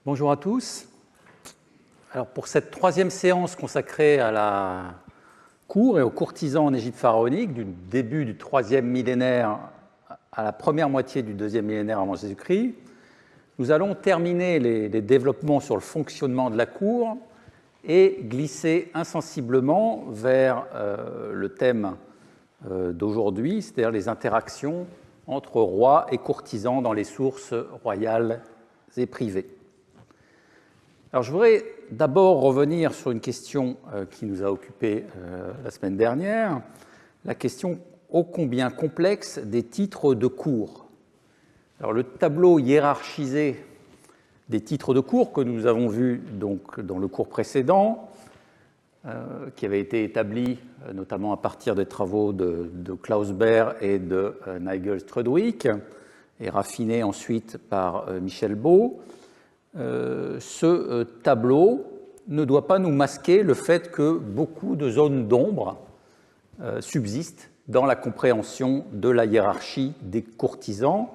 Bonjour à tous. Alors pour cette troisième séance consacrée à la cour et aux courtisans en Égypte pharaonique, du début du troisième millénaire à la première moitié du deuxième millénaire avant Jésus-Christ, nous allons terminer les développements sur le fonctionnement de la cour et glisser insensiblement vers le thème d'aujourd'hui, c'est-à-dire les interactions entre rois et courtisans dans les sources royales et privées. Alors, je voudrais d'abord revenir sur une question qui nous a occupé la semaine dernière, la question ô combien complexe des titres de cour. Alors, le tableau hiérarchisé des titres de cour que nous avons vu donc dans le cours précédent, qui avait été établi notamment à partir des travaux de Klaus Baer et de Nigel Strudwick, et raffiné ensuite par Michel Beau. Ce tableau ne doit pas nous masquer le fait que beaucoup de zones d'ombre subsistent dans la compréhension de la hiérarchie des courtisans,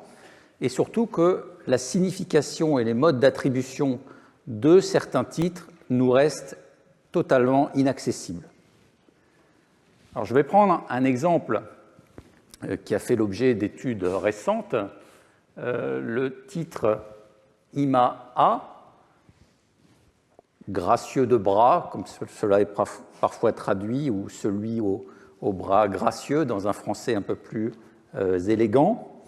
et surtout que la signification et les modes d'attribution de certains titres nous restent totalement inaccessibles. Alors, je vais prendre un exemple qui a fait l'objet d'études récentes, le titre Ima-A, gracieux de bras, comme cela est parfois traduit, ou celui au bras gracieux, dans un français un peu plus élégant.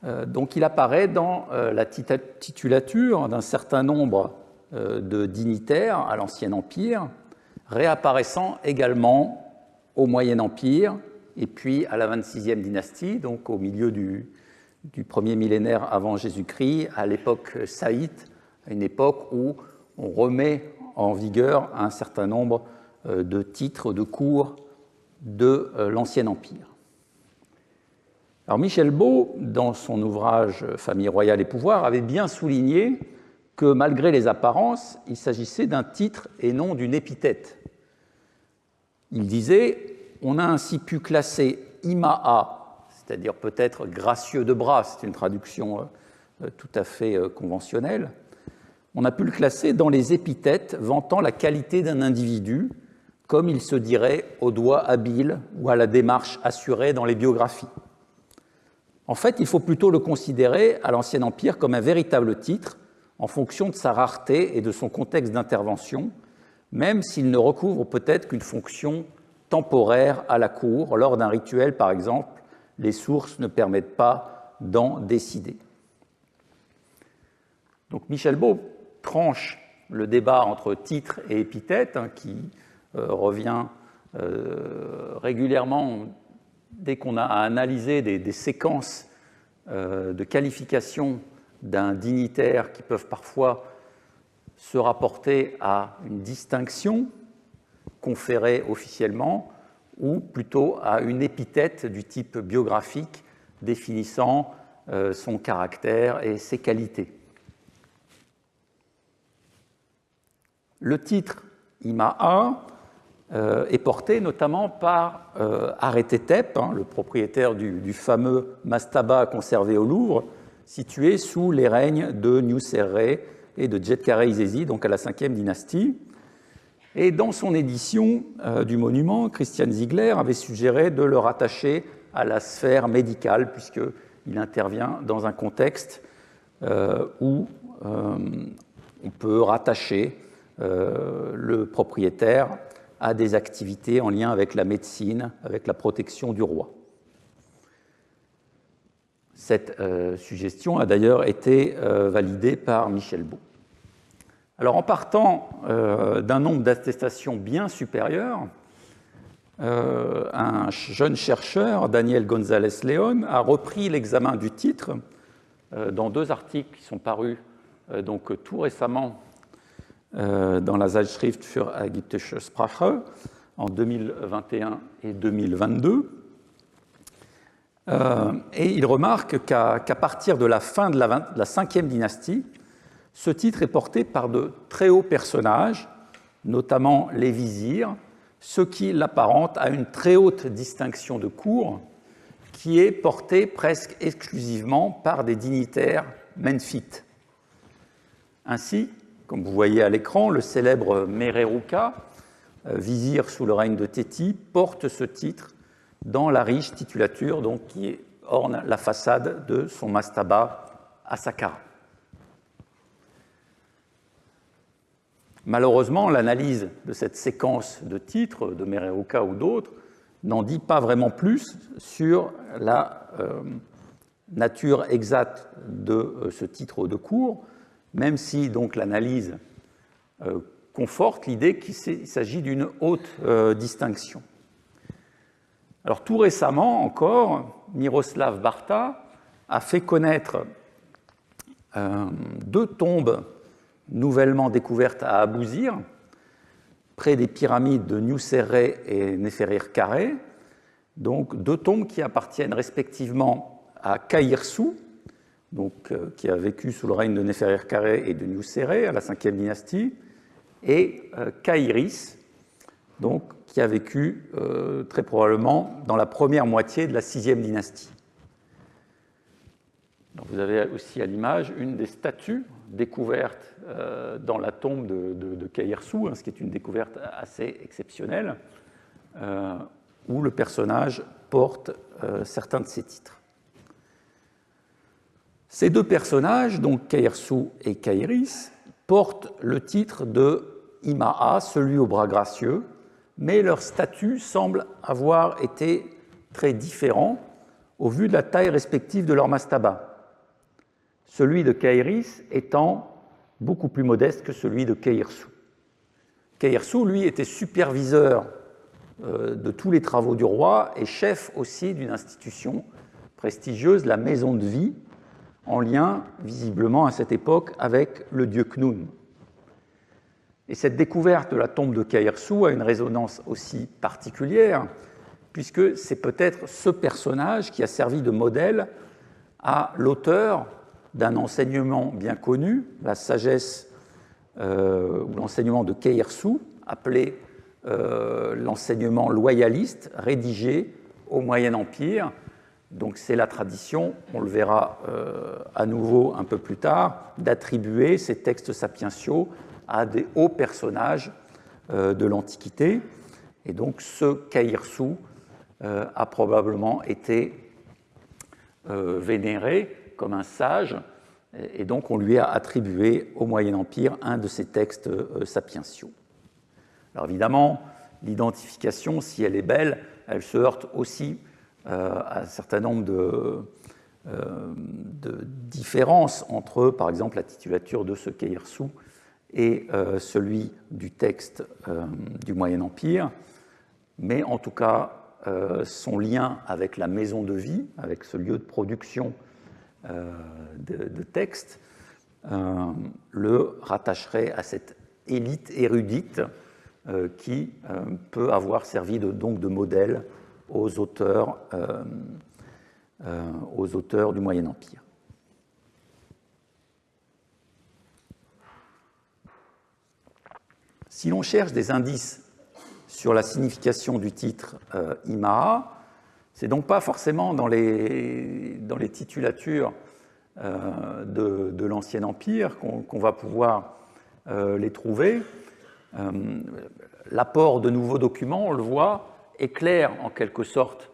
Donc il apparaît dans la titulature d'un certain nombre de dignitaires à l'Ancien Empire, réapparaissant également au Moyen Empire, et puis à la 26e dynastie, donc au milieu du premier millénaire avant Jésus-Christ, à l'époque saïte, à une époque où on remet en vigueur un certain nombre de titres de cour de l'Ancien Empire. Alors Michel Beau, dans son ouvrage « Famille royale et pouvoir », avait bien souligné que malgré les apparences, il s'agissait d'un titre et non d'une épithète. Il disait « On a ainsi pu classer Ima-A », c'est-à-dire peut-être gracieux de bras, c'est une traduction tout à fait conventionnelle, on a pu le classer dans les épithètes vantant la qualité d'un individu, comme il se dirait au doigt habile ou à la démarche assurée dans les biographies. En fait, il faut plutôt le considérer à l'Ancien Empire comme un véritable titre, en fonction de sa rareté et de son contexte d'intervention, même s'il ne recouvre peut-être qu'une fonction temporaire à la cour. Lors d'un rituel, par exemple, les sources ne permettent pas d'en décider. Donc Michel Beau tranche le débat entre titre et épithète, qui revient régulièrement dès qu'on a à analyser des séquences de qualification d'un dignitaire qui peuvent parfois se rapporter à une distinction conférée officiellement ou plutôt à une épithète du type biographique définissant son caractère et ses qualités. Le titre Ima-A est porté notamment par Arethetep, le propriétaire du fameux mastaba conservé au Louvre, situé sous les règnes de Niuserre et de Djedkare-Isesi, donc à la 5e dynastie. Et dans son édition du monument, Christian Ziegler avait suggéré de le rattacher à la sphère médicale, puisqu'il intervient dans un contexte où on peut rattacher le propriétaire à des activités en lien avec la médecine, avec la protection du roi. Cette suggestion a d'ailleurs été validée par Michel Beau. Alors, en partant d'un nombre d'attestations bien supérieur, un jeune chercheur, Daniel González León, a repris l'examen du titre dans deux articles qui sont parus donc tout récemment dans la Zeitschrift für ägyptische Sprache en 2021 et 2022. Et il remarque qu'à partir de la fin de la 5e dynastie, ce titre est porté par de très hauts personnages, notamment les vizirs, ce qui l'apparente à une très haute distinction de cour qui est portée presque exclusivement par des dignitaires menfites. Ainsi, comme vous voyez à l'écran, le célèbre Mereruka, vizir sous le règne de Téti, porte ce titre dans la riche titulature donc, qui orne la façade de son mastaba à Saqqara. Malheureusement, l'analyse de cette séquence de titres, de Mereruka ou d'autres, n'en dit pas vraiment plus sur la nature exacte de ce titre de cours, même si donc l'analyse conforte l'idée qu'il s'agit d'une haute distinction. Alors tout récemment encore, Miroslav Barta a fait connaître deux tombes nouvellement découvertes à Abouzir, près des pyramides de Nusserre et Neferir-Karé, donc deux tombes qui appartiennent respectivement à Khaïrsu, donc, qui a vécu sous le règne de Neferir-Karé et de Nusserre à la 5e dynastie, et Khaïris, donc, qui a vécu très probablement dans la première moitié de la 6e dynastie. Donc, vous avez aussi à l'image une des statues découvertes dans la tombe de Khaïrsu, ce qui est une découverte assez exceptionnelle, où le personnage porte certains de ses titres. Ces deux personnages, donc Khaïrsu et Khaïris, portent le titre de Ima'a, celui au bras gracieux, mais leur statut semble avoir été très différent au vu de la taille respective de leur mastaba, celui de Khaïris étant beaucoup plus modeste que celui de Khaïrsu. Khaïrsu, lui, était superviseur de tous les travaux du roi et chef aussi d'une institution prestigieuse, la Maison de Vie, en lien, visiblement, à cette époque, avec le dieu Khnum. Et cette découverte de la tombe de Khaïrsu a une résonance aussi particulière, puisque c'est peut-être ce personnage qui a servi de modèle à l'auteur d'un enseignement bien connu, la sagesse ou l'enseignement de Khaïrsu, appelé l'enseignement loyaliste, rédigé au Moyen Empire. Donc c'est la tradition, on le verra à nouveau un peu plus tard, d'attribuer ces textes sapientiaux à des hauts personnages de l'Antiquité. Et donc ce Khaïrsu a probablement été vénéré comme un sage, et donc on lui a attribué au Moyen Empire un de ces textes sapientiaux. Alors évidemment, l'identification, si elle est belle, elle se heurte aussi à un certain nombre de différences entre, par exemple, la titulature de ce Khaïrsu et celui du texte du Moyen Empire, mais en tout cas, son lien avec la maison de vie, avec ce lieu de production de textes, le rattacherait à cette élite érudite qui peut avoir servi donc de modèle aux auteurs du Moyen Empire. Si l'on cherche des indices sur la signification du titre Ima'a, c'est donc pas forcément dans les titulatures de l'Ancien Empire qu'on va pouvoir les trouver. L'apport de nouveaux documents, on le voit, éclaire en quelque sorte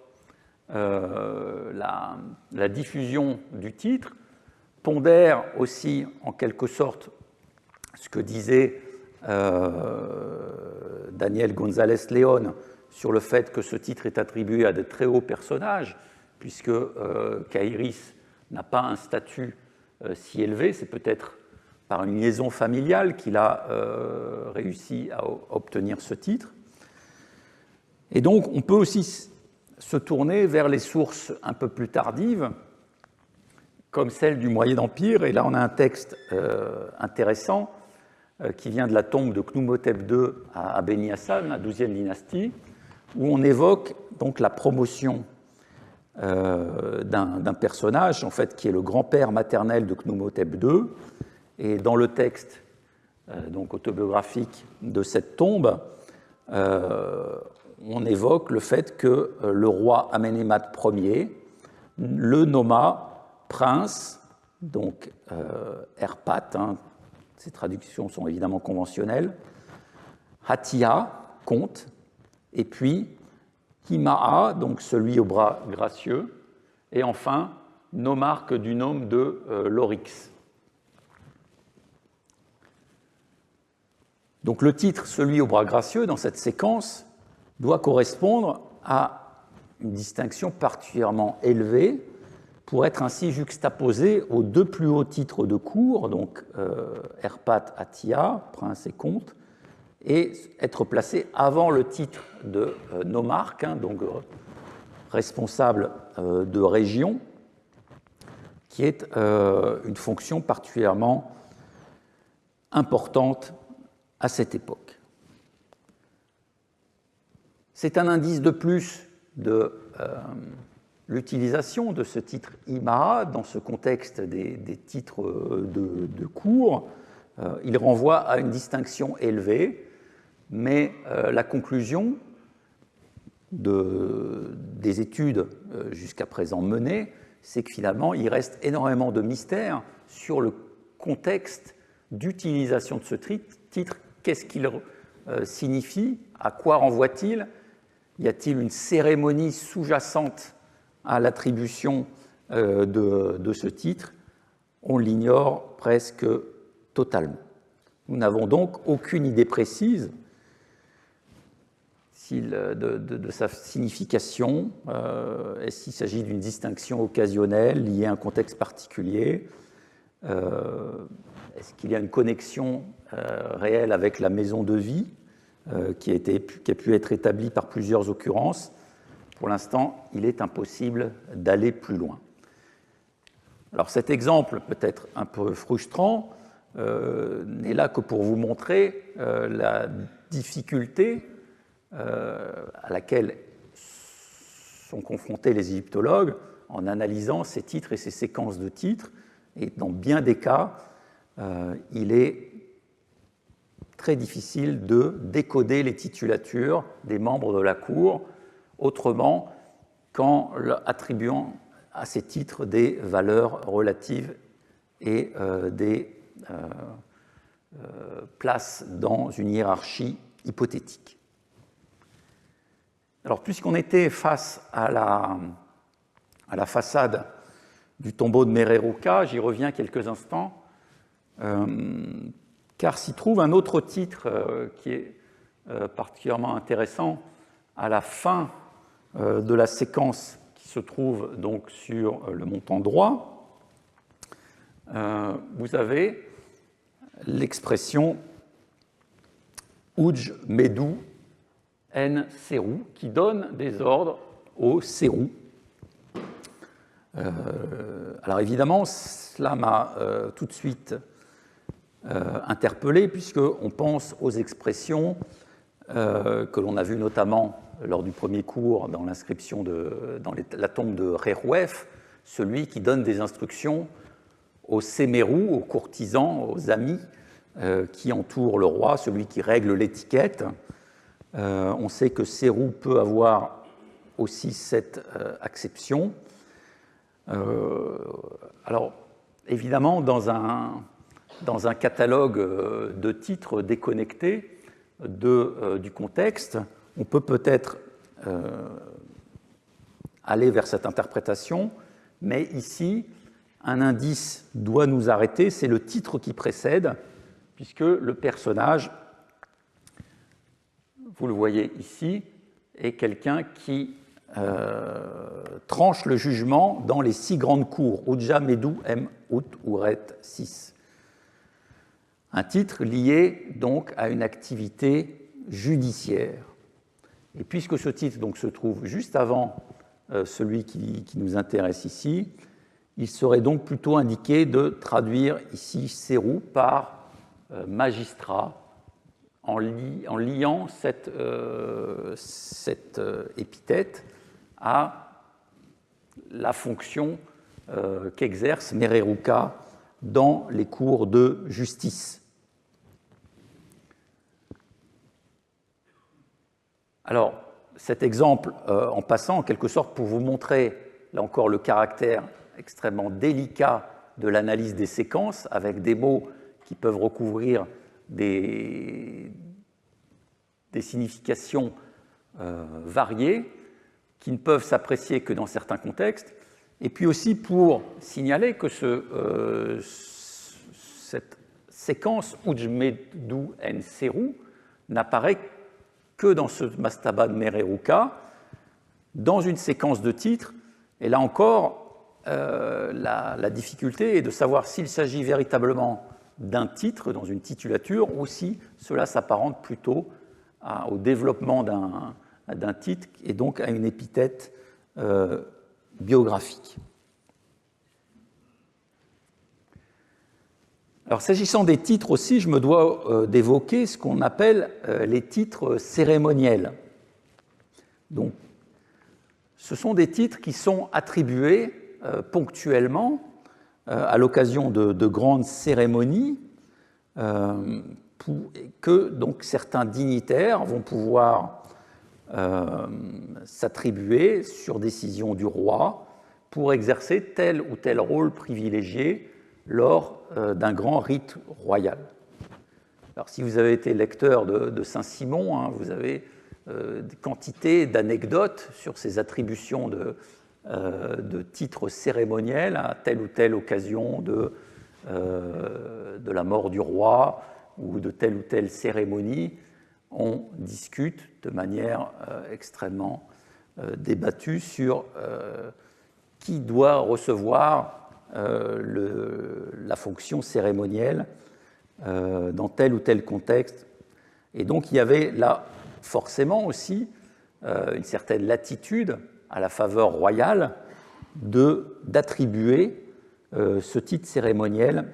la diffusion du titre, pondère aussi en quelque sorte ce que disait Daniel González León sur le fait que ce titre est attribué à de très hauts personnages, puisque Khaïris n'a pas un statut si élevé, c'est peut-être par une liaison familiale qu'il a réussi à obtenir ce titre. Et donc, on peut aussi se tourner vers les sources un peu plus tardives, comme celle du Moyen Empire. Et là, on a un texte intéressant qui vient de la tombe de Khnumhotep II à Beni Hassan, la 12e dynastie, où on évoque donc la promotion d'un personnage, en fait, qui est le grand-père maternel de Khnumhotep II. Et dans le texte donc autobiographique de cette tombe, on évoque le fait que le roi Amenemhat Ier le nomma prince, donc Erpat, Ces traductions sont évidemment conventionnelles. Hatia, compte, et puis Himaa, donc celui au bras gracieux, et enfin Nomarque du nom de l'Oryx. Donc le titre, celui au bras gracieux, dans cette séquence, doit correspondre à une distinction particulièrement élevée pour être ainsi juxtaposé aux deux plus hauts titres de cour, donc Erpat Hatia, prince et comte, et être placé avant le titre de nomarque, donc responsable de région, qui est une fonction particulièrement importante à cette époque. C'est un indice de plus de l'utilisation de ce titre Imaa dans ce contexte des titres de cour. Il renvoie à une distinction élevée, mais la conclusion des études jusqu'à présent menées, c'est que finalement, il reste énormément de mystères sur le contexte d'utilisation de ce titre. Qu'est-ce qu'il signifie? À quoi renvoie-t-il? Y a-t-il une cérémonie sous-jacente à l'attribution de ce titre? On l'ignore presque totalement. Nous n'avons donc aucune idée précise de sa signification. Est-ce qu'il s'agit d'une distinction occasionnelle liée à un contexte particulier? Est-ce qu'il y a une connexion réelle avec la maison de vie qui a pu être établie par plusieurs occurrences? Pour l'instant, il est impossible d'aller plus loin. Alors cet exemple, peut-être un peu frustrant, n'est là que pour vous montrer la difficulté à laquelle sont confrontés les égyptologues en analysant ces titres et ces séquences de titres. Et dans bien des cas, il est très difficile de décoder les titulatures des membres de la cour autrement qu'en attribuant à ces titres des valeurs relatives et des places dans une hiérarchie hypothétique. Alors, puisqu'on était face à la façade du tombeau de Mereruka, j'y reviens quelques instants, car s'y trouve un autre titre qui est particulièrement intéressant à la fin de la séquence qui se trouve donc sur le montant droit. Vous avez l'expression Uj Medu En Seru, qui donne des ordres au Seru. Alors évidemment, cela m'a tout de suite interpellé, puisqu'on pense aux expressions que l'on a vues notamment lors du premier cours dans l'inscription dans la tombe de Rerouef, celui qui donne des instructions aux sémérous, aux courtisans, aux amis qui entourent le roi, celui qui règle l'étiquette. On sait que Seru peut avoir aussi cette acception. Alors, évidemment, dans un catalogue de titres déconnectés du contexte, on peut peut-être aller vers cette interprétation, mais ici, un indice doit nous arrêter, c'est le titre qui précède, puisque le personnage, vous le voyez ici, est quelqu'un qui tranche le jugement dans les 6 grandes cours, Uja, Medu, M, Ut, Uret, 6. Un titre lié donc à une activité judiciaire. Et puisque ce titre donc, se trouve juste avant celui qui nous intéresse ici, il serait donc plutôt indiqué de traduire ici Seru par magistrat, en liant cette épithète à la fonction qu'exerce Mereruka dans les cours de justice. Alors, cet exemple, en passant, en quelque sorte, pour vous montrer, là encore, le caractère extrêmement délicat de l'analyse des séquences, avec des mots qui peuvent recouvrir des significations variées, qui ne peuvent s'apprécier que dans certains contextes, et puis aussi pour signaler que cette séquence Ujmedu en Seru n'apparaît que dans ce mastaba de Mereruka, dans une séquence de titres, et là encore, la difficulté est de savoir s'il s'agit véritablement d'un titre, dans une titulature, ou si cela s'apparente plutôt au développement d'un titre et donc à une épithète biographique. Alors, s'agissant des titres aussi, je me dois d'évoquer ce qu'on appelle les titres cérémoniels. Donc, ce sont des titres qui sont attribués ponctuellement à l'occasion de grandes cérémonies que donc certains dignitaires vont pouvoir s'attribuer sur décision du roi pour exercer tel ou tel rôle privilégié lors d'un grand rite royal. Alors, si vous avez été lecteur de Saint-Simon, hein, vous avez des quantités d'anecdotes sur ces attributions de titres cérémoniels à telle ou telle occasion de la mort du roi ou de telle ou telle cérémonie. On discute de manière extrêmement débattue sur qui doit recevoir la fonction cérémonielle dans tel ou tel contexte. Et donc il y avait là forcément aussi une certaine latitude à la faveur royale d'attribuer ce titre cérémoniel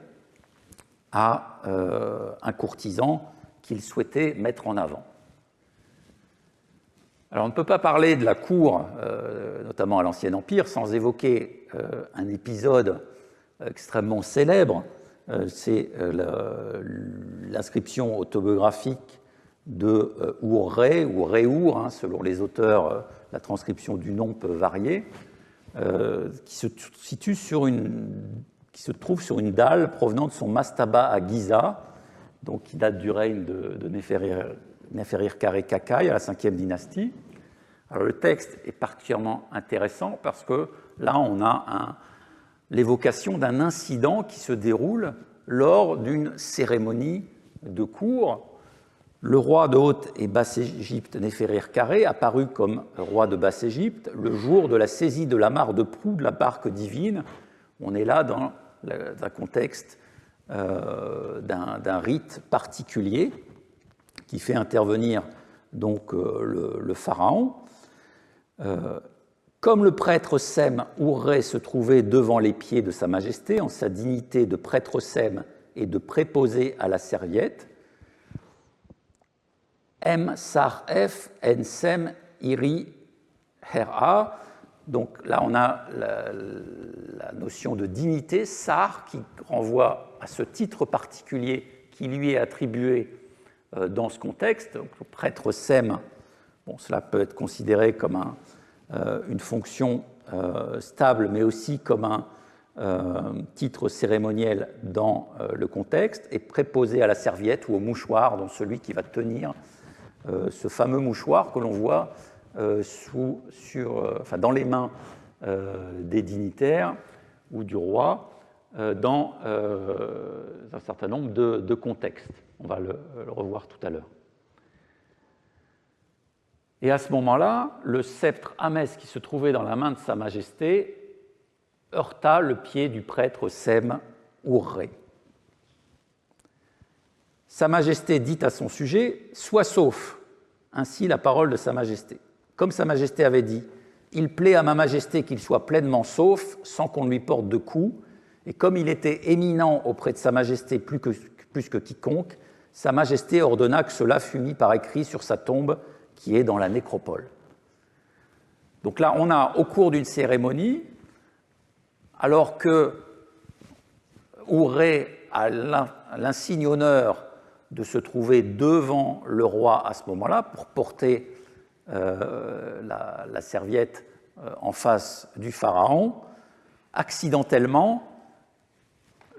à un courtisan qu'il souhaitait mettre en avant. Alors on ne peut pas parler de la cour, notamment à l'Ancien Empire, sans évoquer un épisode extrêmement célèbre. C'est l'inscription autobiographique de Ur-Ré ou Ré-Ur, hein, selon les auteurs, la transcription du nom peut varier, qui se trouve sur une dalle provenant de son mastaba à Giza, donc qui date du règne de Neferir Kakai à la 5e dynastie. Alors, le texte est particulièrement intéressant parce que là, on a l'évocation d'un incident qui se déroule lors d'une cérémonie de cour. Le roi de Haute et Basse-Égypte, Neferir Karé, apparut comme roi de Basse-Égypte le jour de la saisie de la mare de proue de la barque divine. On est là dans un contexte d'un rite particulier qui fait intervenir donc le pharaon. Comme le prêtre Sem Ur-Ré se trouvait devant les pieds de Sa Majesté en sa dignité de prêtre Sem et de préposé à la serviette, M Sar F N Sem Iri Hera. Donc là, on a la notion de dignité, Sar, qui renvoie à ce titre particulier qui lui est attribué dans ce contexte. Donc, le prêtre Sem, bon, cela peut être considéré comme une fonction stable, mais aussi comme un titre cérémoniel dans le contexte, et préposé à la serviette ou au mouchoir, dont celui qui va tenir ce fameux mouchoir que l'on voit dans les mains des dignitaires ou du roi dans un certain nombre de contextes. On va le revoir tout à l'heure. Et à ce moment-là, le sceptre Hamès qui se trouvait dans la main de Sa Majesté heurta le pied du prêtre Sem Ur-Ré. Sa Majesté dit à son sujet « Sois sauf », ainsi la parole de Sa Majesté. Comme Sa Majesté avait dit « Il plaît à ma Majesté qu'il soit pleinement sauf, sans qu'on lui porte de coups », et comme il était éminent auprès de Sa Majesté plus que quiconque, Sa Majesté ordonna que cela fût mis par écrit sur sa tombe qui est dans la nécropole. Donc là, on a, au cours d'une cérémonie, alors que Ur-Ré a l'insigne honneur de se trouver devant le roi à ce moment-là pour porter la serviette en face du pharaon, accidentellement,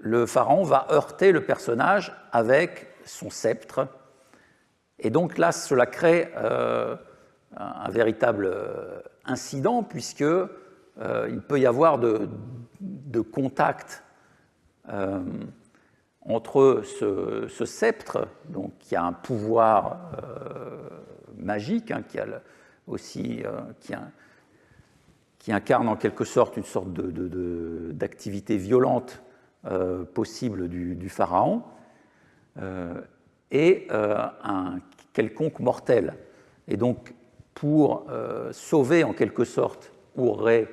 le pharaon va heurter le personnage avec son sceptre. Et donc là, cela crée un véritable incident, puisqu'il peut y avoir de contact entre ce sceptre, donc, qui a un pouvoir magique, hein, qui incarne en quelque sorte une sorte d'activité violente possible du pharaon, et un quelconque mortel. Et donc, pour sauver en quelque sorte ou aurait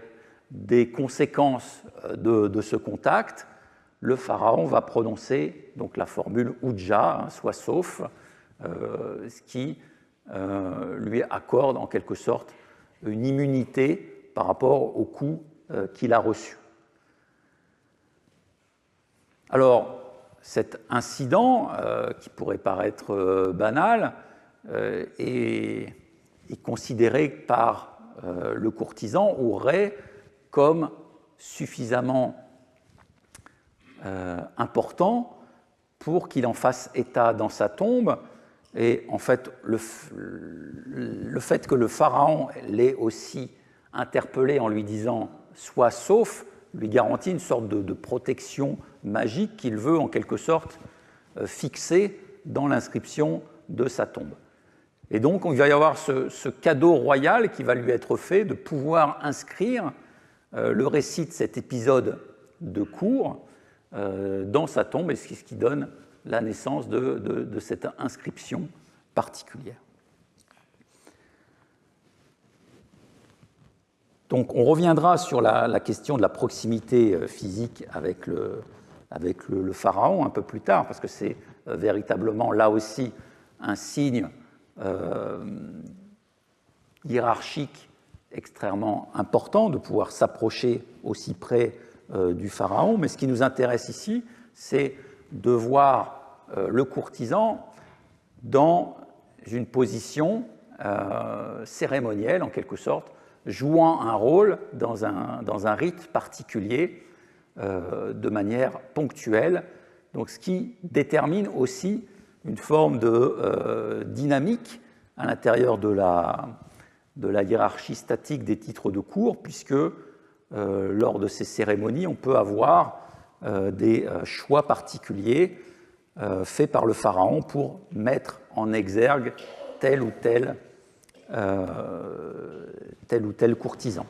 des conséquences de ce contact, le pharaon va prononcer donc la formule Uja, hein, soit sauf, ce qui lui accorde en quelque sorte une immunité par rapport au coup qu'il a reçu. Alors, cet incident, qui pourrait paraître banal, est considéré par le courtisan ou Ré comme suffisamment important pour qu'il en fasse état dans sa tombe. Et en fait, le fait que le pharaon l'ait aussi interpellé en lui disant « sois sauf », lui garantit une sorte de protection magique qu'il veut en quelque sorte fixer dans l'inscription de sa tombe. Et donc, il va y avoir ce cadeau royal qui va lui être fait de pouvoir inscrire le récit de cet épisode de cour dans sa tombe, et c'est ce qui donne la naissance de cette inscription particulière. Donc, on reviendra sur la question de la proximité physique avec le pharaon un peu plus tard, parce que c'est véritablement là aussi un signe hiérarchique extrêmement important de pouvoir s'approcher aussi près du pharaon. Mais ce qui nous intéresse ici, c'est de voir le courtisan dans une position cérémonielle, en quelque sorte, jouant un rôle dans un rite particulier de manière ponctuelle. Donc, ce qui détermine aussi une forme de dynamique à l'intérieur de la hiérarchie statique des titres de cour, puisque lors de ces cérémonies, on peut avoir des choix particuliers faits par le pharaon pour mettre en exergue tel ou tel courtisan.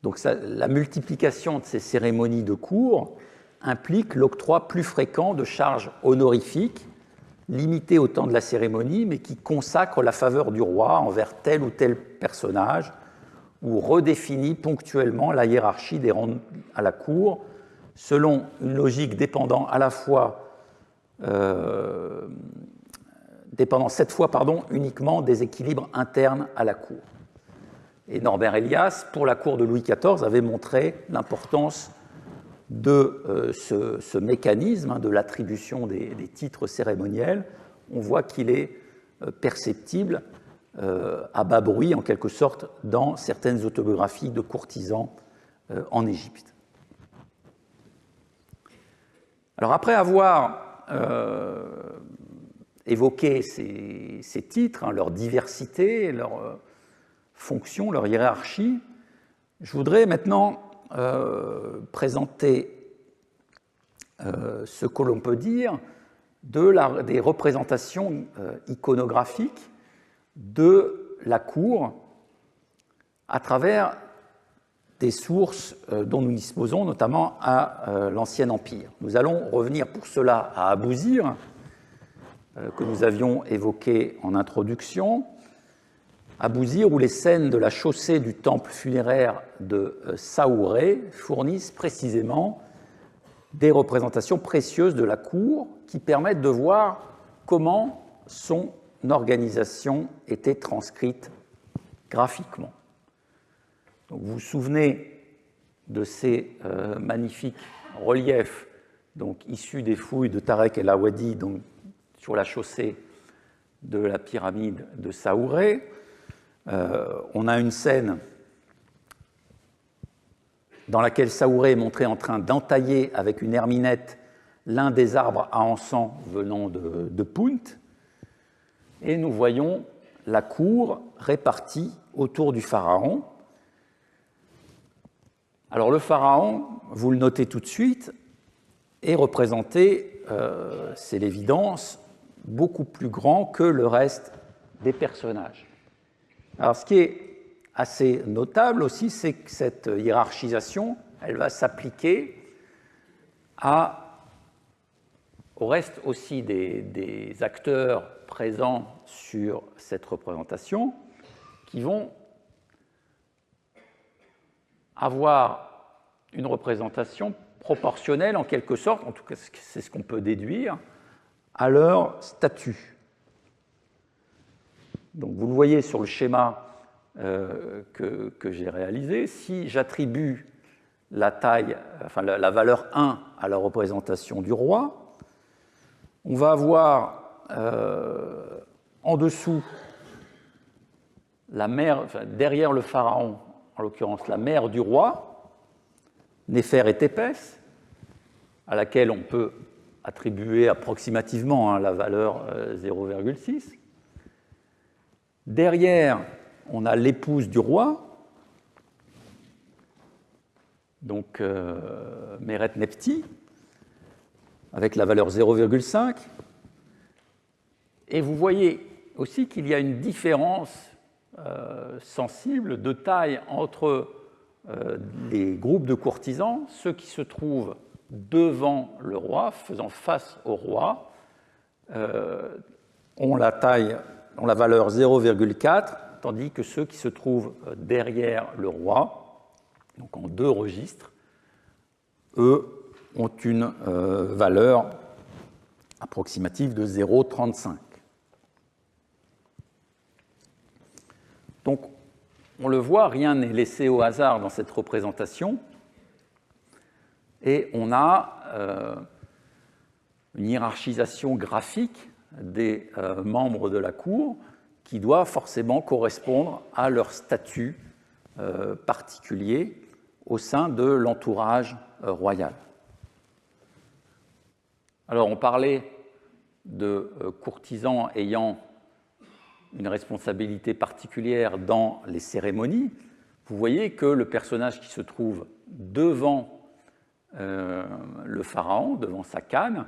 Donc la multiplication de ces cérémonies de cour implique l'octroi plus fréquent de charges honorifiques, limitées au temps de la cérémonie, mais qui consacrent la faveur du roi envers tel ou tel personnage, ou redéfinit ponctuellement la hiérarchie des rangs à la cour, selon une logique dépendant à la fois cette fois uniquement des équilibres internes à la cour. Et Norbert Elias, pour la cour de Louis XIV, avait montré l'importance de ce mécanisme de l'attribution des titres cérémoniels. On voit qu'il est perceptible à bas bruit, en quelque sorte, dans certaines autobiographies de courtisans en Égypte. Alors, après avoir évoqué ces titres, hein, leur diversité, leur fonction, leur hiérarchie, je voudrais maintenant présenter ce que l'on peut dire des représentations iconographiques de la cour à travers des sources dont nous disposons, notamment à l'Ancien Empire. Nous allons revenir pour cela à Abouzir, que nous avions évoqué en introduction. Abouzir, où les scènes de la chaussée du temple funéraire de Saouré fournissent précisément des représentations précieuses de la cour qui permettent de voir comment son organisation était transcrite graphiquement. Donc, vous vous souvenez de ces magnifiques reliefs issus des fouilles de Tarek El Awadi sur la chaussée de la pyramide de Saouré. On a une scène dans laquelle Saouré est montré en train d'entailler avec une herminette l'un des arbres à encens venant de Punt. Et nous voyons la cour répartie autour du pharaon. Alors le pharaon, vous le notez tout de suite, est représenté, c'est l'évidence, beaucoup plus grand que le reste des personnages. Alors ce qui est assez notable aussi, c'est que cette hiérarchisation, elle va s'appliquer au reste aussi des acteurs présents sur cette représentation, qui vont avoir une représentation proportionnelle en quelque sorte, en tout cas c'est ce qu'on peut déduire, à leur statut. Donc vous le voyez sur le schéma que j'ai réalisé, si j'attribue la taille, enfin la valeur 1 à la représentation du roi, on va avoir en dessous la mère, enfin, derrière le pharaon, en l'occurrence la mère du roi, Néfer et Tépès, à laquelle on peut attribuer approximativement la valeur 0,6. Derrière, on a l'épouse du roi, donc Meret Nepti, avec la valeur 0,5. Et vous voyez aussi qu'il y a une différence sensible de taille entre les groupes de courtisans, ceux qui se trouvent devant le roi, faisant face au roi, ont la valeur 0,4, tandis que ceux qui se trouvent derrière le roi, donc en deux registres, eux ont une valeur approximative de 0,35. Donc, on le voit, rien n'est laissé au hasard dans cette représentation, et on a une hiérarchisation graphique des membres de la cour qui doit forcément correspondre à leur statut particulier au sein de l'entourage royal. Alors, on parlait de courtisans ayant une responsabilité particulière dans les cérémonies. Vous voyez que le personnage qui se trouve devant le pharaon, devant sa canne,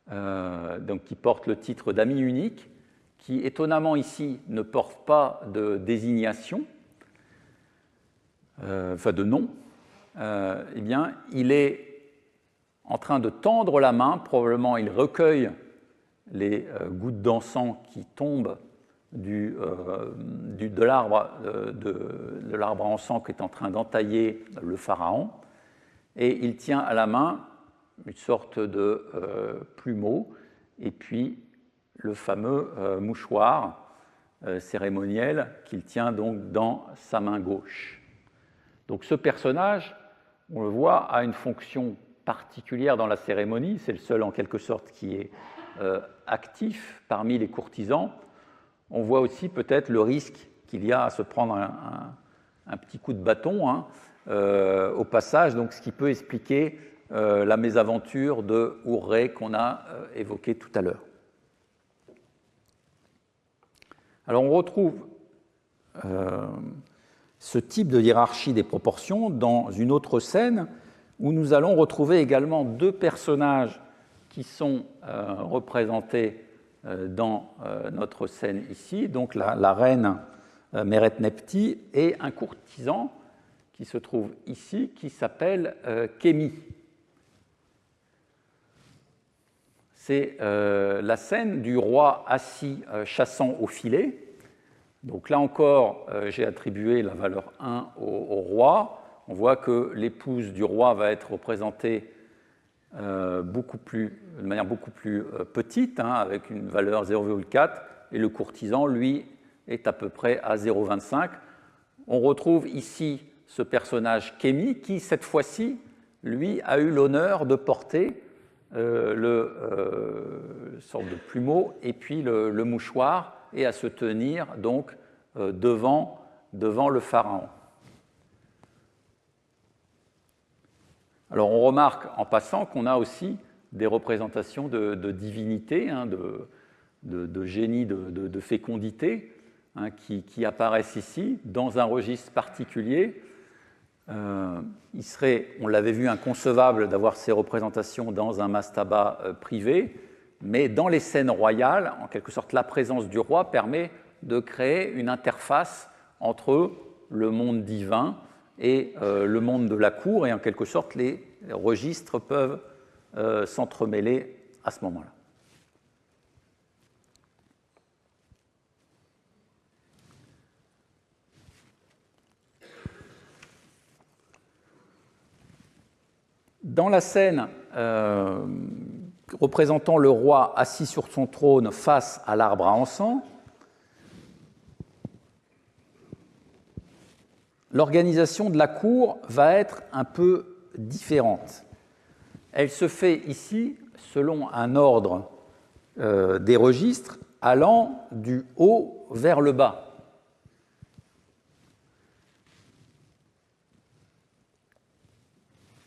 donc qui porte le titre d'ami unique, qui étonnamment ici ne porte pas de désignation, enfin de nom, eh bien, il est en train de tendre la main, probablement il recueille les gouttes d'encens qui tombent de l'arbre à encens qui est en train d'entailler le pharaon, et il tient à la main une sorte de plumeau, et puis le fameux mouchoir cérémoniel qu'il tient donc dans sa main gauche. Donc ce personnage, on le voit, a une fonction particulière dans la cérémonie, c'est le seul en quelque sorte qui est actif parmi les courtisans. On voit aussi peut-être le risque qu'il y a à se prendre un petit coup de bâton au passage, donc ce qui peut expliquer la mésaventure de Hourré qu'on a évoquée tout à l'heure. Alors on retrouve ce type de hiérarchie des proportions dans une autre scène où nous allons retrouver également deux personnages qui sont représentés dans notre scène ici, donc la reine Meret Nepti et un courtisan qui se trouve ici, qui s'appelle Kémi. C'est la scène du roi assis chassant au filet. Donc là encore, j'ai attribué la valeur 1 au roi. On voit que l'épouse du roi va être représentée de manière beaucoup plus petite, avec une valeur 0,4, et le courtisan, lui, est à peu près à 0,25. On retrouve ici ce personnage Kémi qui, cette fois-ci, lui, a eu l'honneur de porter sorte de plumeau et puis le mouchoir, et à se tenir donc devant le pharaon. Alors on remarque en passant qu'on a aussi des représentations de divinités, hein, de génie, de fécondité, hein, qui apparaissent ici dans un registre particulier. Il serait, on l'avait vu, inconcevable d'avoir ces représentations dans un mastaba privé, mais dans les scènes royales, en quelque sorte, la présence du roi permet de créer une interface entre le monde divin et le monde de la cour, et en quelque sorte, les registres peuvent s'entremêler à ce moment-là. Dans la scène représentant le roi assis sur son trône face à l'arbre à encens, l'organisation de la cour va être un peu différente. Elle se fait ici selon un ordre des registres allant du haut vers le bas.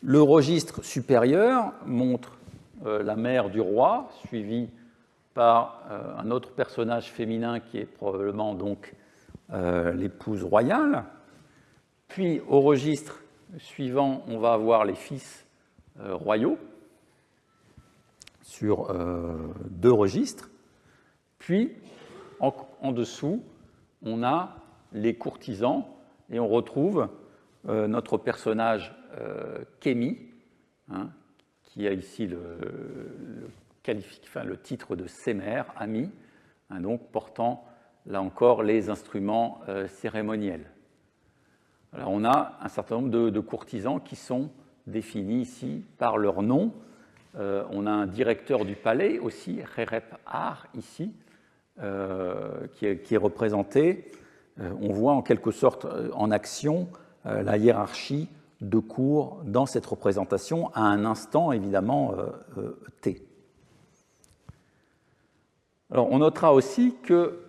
Le registre supérieur montre la mère du roi, suivie par un autre personnage féminin qui est probablement donc l'épouse royale. Puis au registre suivant, on va avoir les fils royaux sur deux registres. Puis en dessous, on a les courtisans et on retrouve notre personnage Kémi, hein, qui a ici le titre de Sémère, ami, hein, donc portant là encore les instruments cérémoniels. Alors on a un certain nombre de courtisans qui sont définis ici par leur nom. On a un directeur du palais aussi, Rerep Ar, ici, qui est représenté. On voit en quelque sorte en action la hiérarchie de cour dans cette représentation à un instant évidemment T. Alors on notera aussi que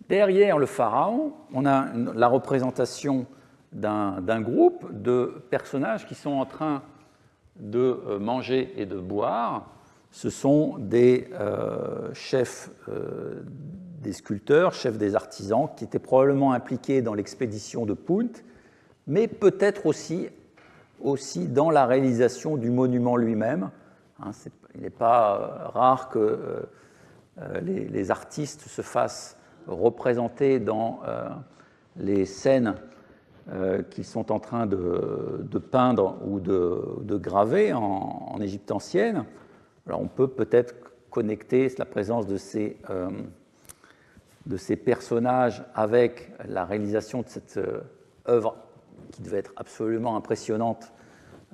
derrière le pharaon, on a la représentation d'un groupe de personnages qui sont en train de manger et de boire. Ce sont des chefs des sculpteurs, chefs des artisans, qui étaient probablement impliqués dans l'expédition de Punt, mais peut-être aussi dans la réalisation du monument lui-même. Hein, il n'est pas rare que les artistes se fassent représenter dans les scènes qu'ils sont en train de peindre ou de graver en Égypte ancienne. Alors on peut peut-être connecter la présence de ces personnages avec la réalisation de cette œuvre qui devait être absolument impressionnante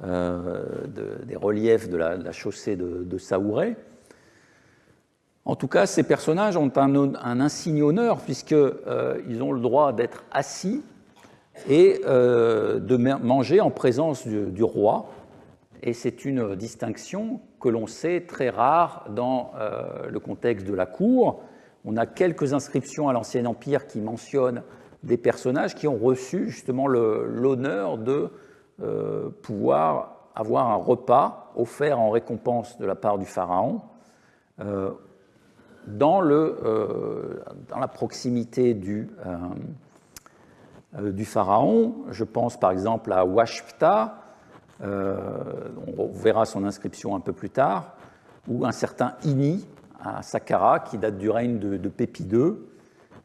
des reliefs de la chaussée de Saouré. En tout cas, ces personnages ont un insigne honneur puisqu'ils ont le droit d'être assis et de manger en présence du roi. Et c'est une distinction que l'on sait très rare dans le contexte de la cour. On a quelques inscriptions à l'Ancien Empire qui mentionnent des personnages qui ont reçu justement l'honneur de pouvoir avoir un repas offert en récompense de la part du pharaon dans la proximité du pharaon. Je pense par exemple à Washpta, on verra son inscription un peu plus tard, ou un certain Ini à Saqqara qui date du règne de Pépi II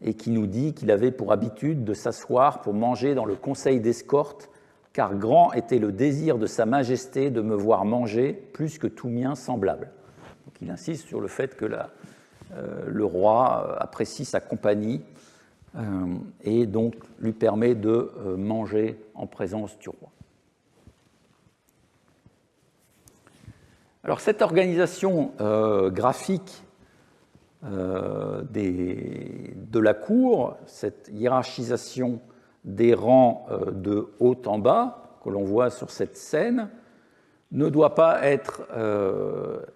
et qui nous dit qu'il avait pour habitude de s'asseoir pour manger dans le conseil d'escorte, car grand était le désir de sa majesté de me voir manger plus que tout mien semblable. Donc il insiste sur le fait que le roi apprécie sa compagnie et donc lui permet de manger en présence du roi. Alors cette organisation graphique de la cour, cette hiérarchisation des rangs de haut en bas que l'on voit sur cette scène, ne doit pas être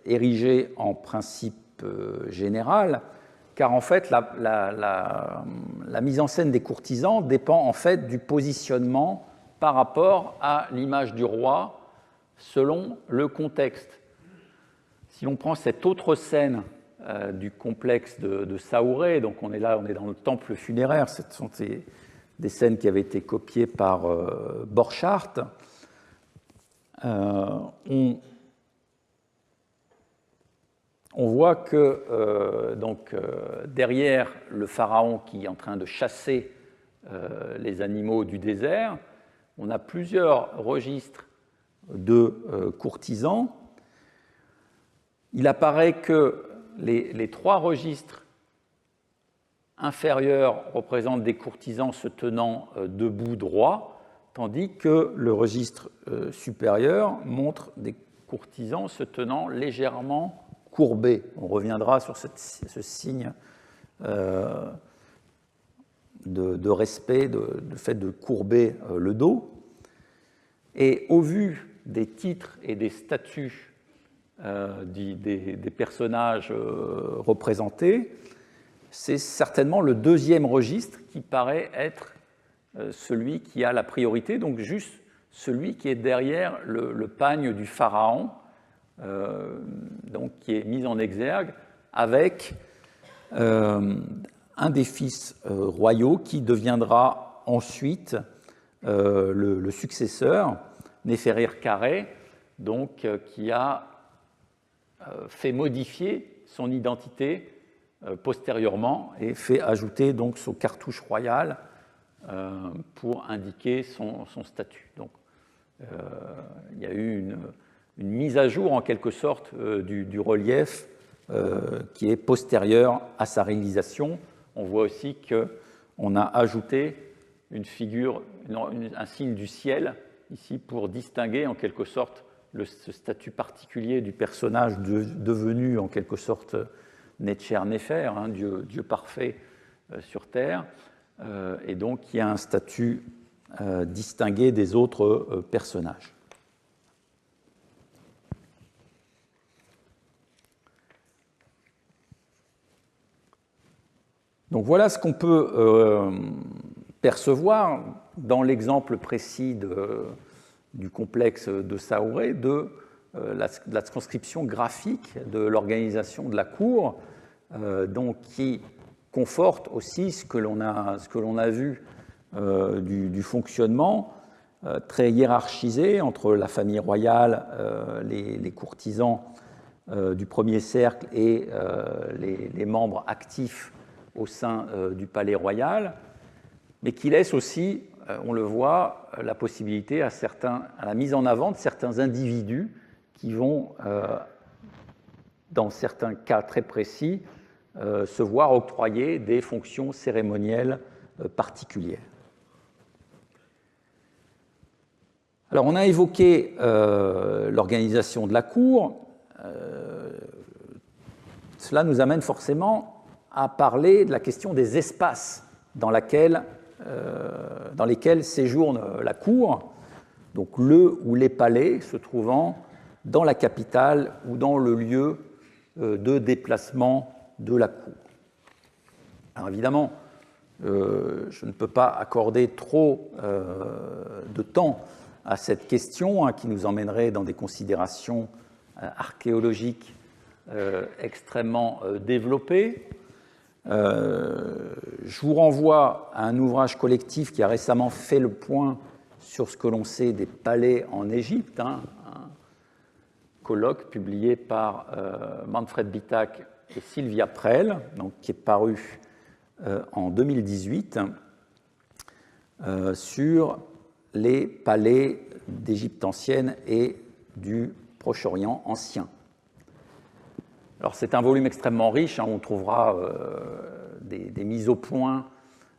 érigée en principe général, car en fait la mise en scène des courtisans dépend en fait du positionnement par rapport à l'image du roi selon le contexte. Si l'on prend cette autre scène du complexe de Saouré, donc on est là, on est dans le temple funéraire, ce sont des scènes qui avaient été copiées par Borchardt. On voit que derrière le pharaon qui est en train de chasser les animaux du désert, on a plusieurs registres de courtisans. Il apparaît que les trois registres inférieurs représentent des courtisans se tenant debout droit, tandis que le registre supérieur montre des courtisans se tenant légèrement courbés. On reviendra sur ce signe de respect, de fait de courber le dos. Et au vu des titres et des statuts des personnages représentés, c'est certainement le deuxième registre qui paraît être celui qui a la priorité, donc juste celui qui est derrière le pagne du pharaon, donc qui est mis en exergue avec un des fils royaux qui deviendra ensuite le successeur, Néferir Carré, donc qui a fait modifier son identité postérieurement et fait ajouter donc son cartouche royal pour indiquer son statut. Donc, il y a eu une mise à jour en quelque sorte du relief qui est postérieure à sa réalisation. On voit aussi qu'on a ajouté une figure, un signe du ciel ici pour distinguer en quelque sorte ce statut particulier du personnage devenu en quelque sorte Netcher Néfer, hein, Dieu parfait sur terre, et donc il y a un statut distingué des autres personnages. Donc voilà ce qu'on peut percevoir dans l'exemple précis du complexe de Saouré de la transcription graphique de l'organisation de la cour, donc qui conforte aussi ce que l'on a vu du fonctionnement très hiérarchisé entre la famille royale, les courtisans du premier cercle et les membres actifs au sein du palais royal, mais qui laisse aussi, on le voit, la possibilité à la mise en avant de certains individus qui vont, dans certains cas très précis, se voir octroyer des fonctions cérémonielles particulières. Alors, on a évoqué l'organisation de la cour. Cela nous amène forcément à parler de la question des espaces dans lesquels séjourne la cour, donc le ou les palais se trouvant dans la capitale ou dans le lieu de déplacement de la cour. Alors évidemment, je ne peux pas accorder trop de temps à cette question qui nous emmènerait dans des considérations archéologiques extrêmement développées. Je vous renvoie à un ouvrage collectif qui a récemment fait le point sur ce que l'on sait des palais en Égypte, un colloque publié par Manfred Bittak et Sylvia Prell, donc, qui est paru en 2018, sur les palais d'Égypte ancienne et du Proche-Orient ancien. Alors c'est un volume extrêmement riche, on trouvera des mises au point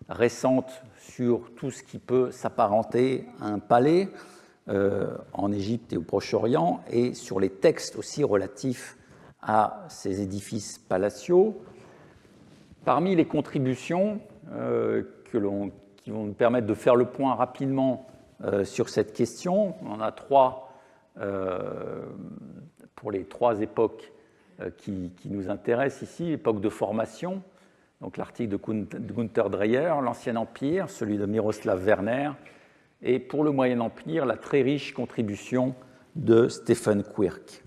récentes sur tout ce qui peut s'apparenter à un palais en Égypte et au Proche-Orient, et sur les textes aussi relatifs à ces édifices palatiaux. Parmi les contributions qui vont nous permettre de faire le point rapidement sur cette question, on en a trois pour les trois époques qui nous intéressent ici, l'époque de formation, donc l'article de Gunther Dreyer, l'Ancien Empire, celui de Miroslav Werner, et pour le Moyen Empire, la très riche contribution de Stephen Quirk.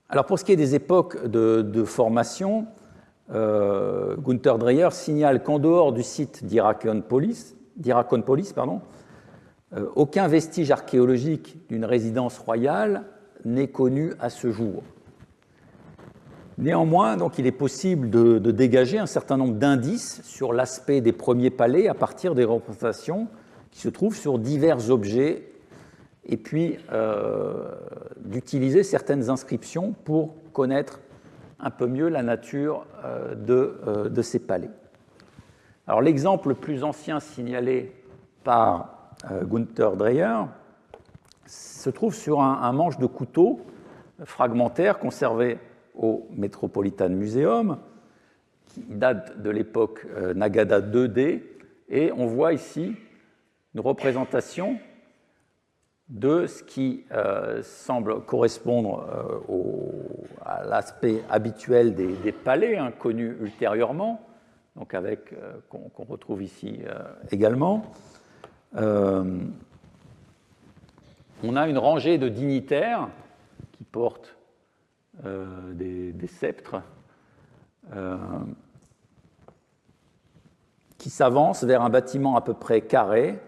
Alors pour ce qui est des époques de formation, Gunther Dreyer signale qu'en dehors du site d'Hierakonpolis, aucun vestige archéologique d'une résidence royale n'est connu à ce jour. Néanmoins, donc, il est possible de dégager un certain nombre d'indices sur l'aspect des premiers palais à partir des représentations qui se trouvent sur divers objets et puis d'utiliser certaines inscriptions pour connaître un peu mieux la nature de ces palais. Alors l'exemple le plus ancien signalé par Gunther Dreyer se trouve sur un manche de couteau fragmentaire conservé au Metropolitan Museum, qui date de l'époque Nagada 2D, et on voit ici une représentation de ce qui semble correspondre à l'aspect habituel des palais, connus ultérieurement, donc avec qu'on retrouve ici également. On a une rangée de dignitaires qui portent des sceptres qui s'avancent vers un bâtiment à peu près carré,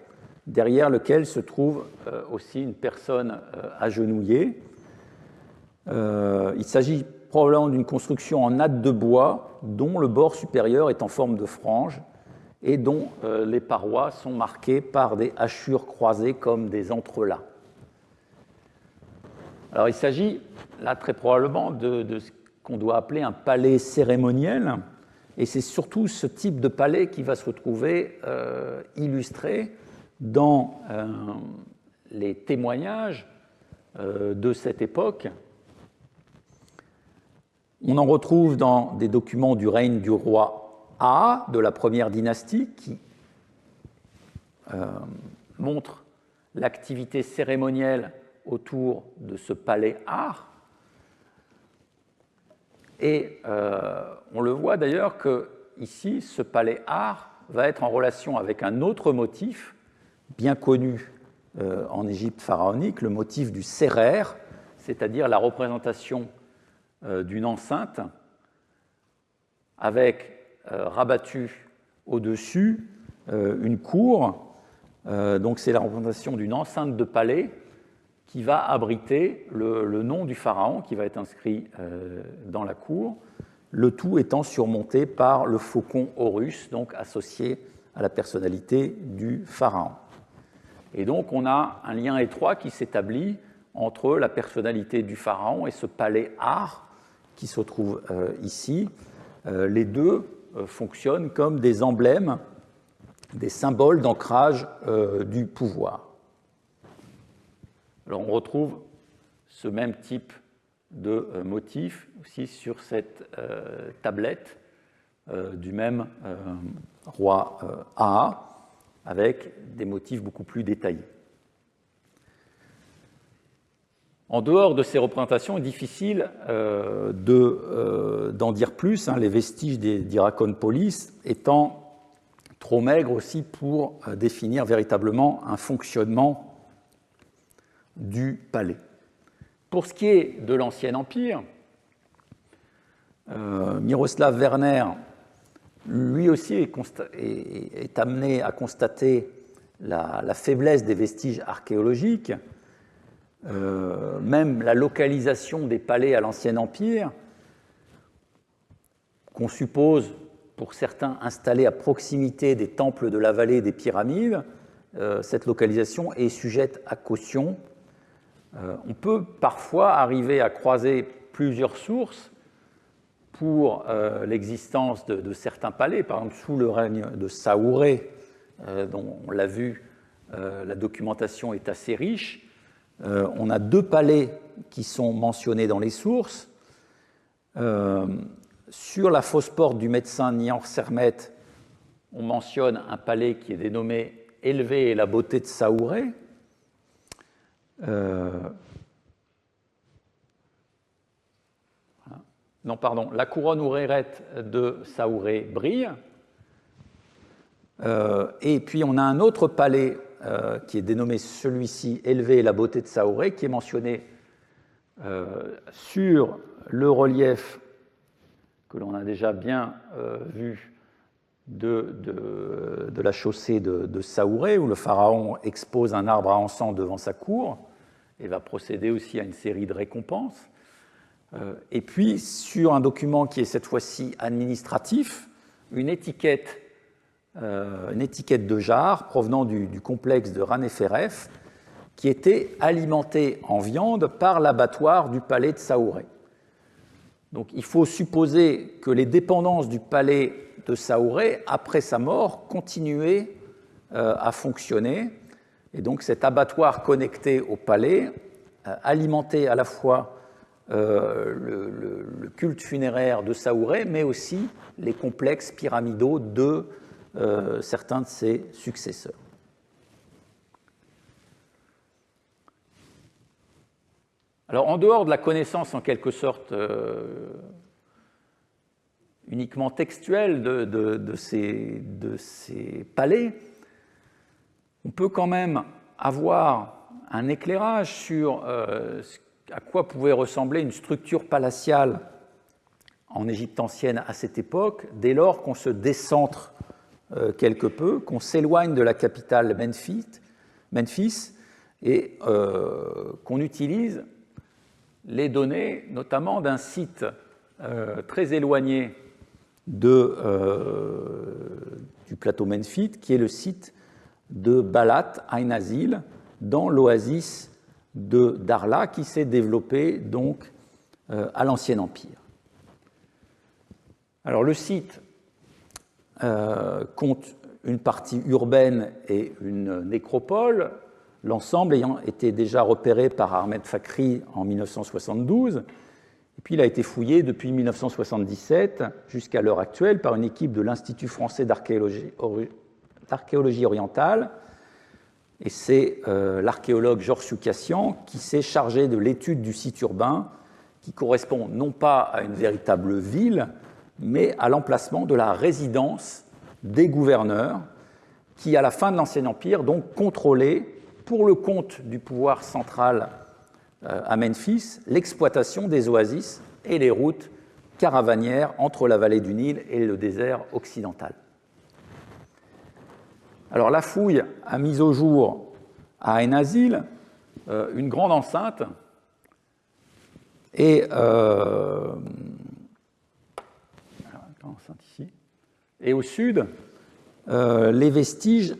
derrière lequel se trouve aussi une personne agenouillée. Il s'agit probablement d'une construction en natte de bois dont le bord supérieur est en forme de frange et dont les parois sont marquées par des hachures croisées comme des entrelacs. Alors il s'agit là très probablement de ce qu'on doit appeler un palais cérémoniel, et c'est surtout ce type de palais qui va se retrouver illustré dans les témoignages de cette époque. On en retrouve dans des documents du règne du roi A de la première dynastie qui montrent l'activité cérémonielle autour de ce palais art. Et on le voit d'ailleurs que ici, ce palais art va être en relation avec un autre motif bien connu en Égypte pharaonique, le motif du sérère, c'est-à-dire la représentation d'une enceinte avec rabattue au-dessus une cour. Donc c'est la représentation d'une enceinte de palais qui va abriter le nom du pharaon qui va être inscrit dans la cour, le tout étant surmonté par le faucon Horus, donc associé à la personnalité du pharaon. Et donc on a un lien étroit qui s'établit entre la personnalité du pharaon et ce palais art qui se trouve ici. Les deux fonctionnent comme des emblèmes, des symboles d'ancrage du pouvoir. Alors on retrouve ce même type de motif aussi sur cette tablette du même roi Aa, avec des motifs beaucoup plus détaillés. En dehors de ces représentations, il est difficile d'en dire plus, les vestiges d'Hierakonpolis étant trop maigres aussi pour définir véritablement un fonctionnement du palais. Pour ce qui est de l'Ancien Empire, Miroslav Werner, lui aussi, est amené à constater la faiblesse des vestiges archéologiques. Même la localisation des palais à l'Ancien Empire, qu'on suppose pour certains installés à proximité des temples de la vallée des pyramides, cette localisation est sujette à caution. On peut parfois arriver à croiser plusieurs sources pour l'existence de certains palais, par exemple sous le règne de Saouré, dont on l'a vu, la documentation est assez riche. On a deux palais qui sont mentionnés dans les sources. Sur la fausse porte du médecin Nian Sermet, on mentionne un palais qui est dénommé Élevé et la beauté de Saouré. Voilà. non, pardon, la couronne ourérette de Saouré brille. Et puis on a un autre palais qui est dénommé celui-ci élevé et la beauté de Saouré, qui est mentionné sur le relief que l'on a déjà bien vu de la chaussée de Saouré, où le pharaon expose un arbre à encens devant sa cour et va procéder aussi à une série de récompenses. Et puis, sur un document qui est cette fois-ci administratif, une étiquette de jarre provenant du complexe de Ranéferef, qui était alimentée en viande par l'abattoir du palais de Saouré. Donc il faut supposer que les dépendances du palais de Saouré, après sa mort, continuaient à fonctionner. Et donc cet abattoir connecté au palais alimentait à la fois le culte funéraire de Saouré, mais aussi les complexes pyramidaux de certains de ses successeurs. Alors, en dehors de la connaissance, en quelque sorte, uniquement textuelle de ces palais, on peut quand même avoir un éclairage sur à quoi pouvait ressembler une structure palatiale en Égypte ancienne à cette époque, dès lors qu'on se décentre quelque peu, qu'on s'éloigne de la capitale Memphis et qu'on utilise les données, notamment d'un site très éloigné du plateau memphite, qui est le site de Balat Ain Azil, dans l'oasis de Darla, qui s'est développé donc à l'Ancien Empire. Alors le site compte une partie urbaine et une nécropole, l'ensemble ayant été déjà repéré par Ahmed Fakhri en 1972, et puis il a été fouillé depuis 1977 jusqu'à l'heure actuelle par une équipe de l'Institut français d'archéologie orientale, et c'est l'archéologue Georges Soukassian qui s'est chargé de l'étude du site urbain, qui correspond non pas à une véritable ville, mais à l'emplacement de la résidence des gouverneurs, qui, à la fin de l'Ancien Empire, donc contrôlaient, pour le compte du pouvoir central à Memphis, l'exploitation des oasis et les routes caravanières entre la vallée du Nil et le désert occidental. Alors la fouille a mis au jour à Ain Azil une grande enceinte et au sud les vestiges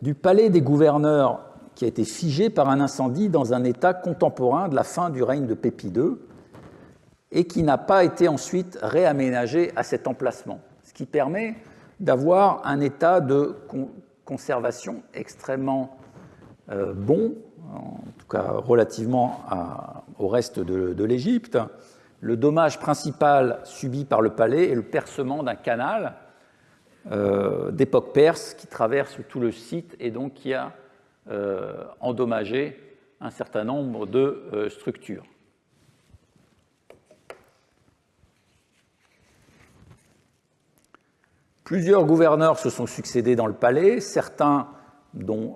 du palais des gouverneurs, qui a été figé par un incendie dans un état contemporain de la fin du règne de Pépi II et qui n'a pas été ensuite réaménagé à cet emplacement, ce qui permet d'avoir un état de conservation extrêmement bon, en tout cas relativement au reste de l'Égypte. Le dommage principal subi par le palais est le percement d'un canal d'époque perse qui traverse tout le site et donc qui a endommagé un certain nombre de structures. Plusieurs gouverneurs se sont succédés dans le palais, certains dont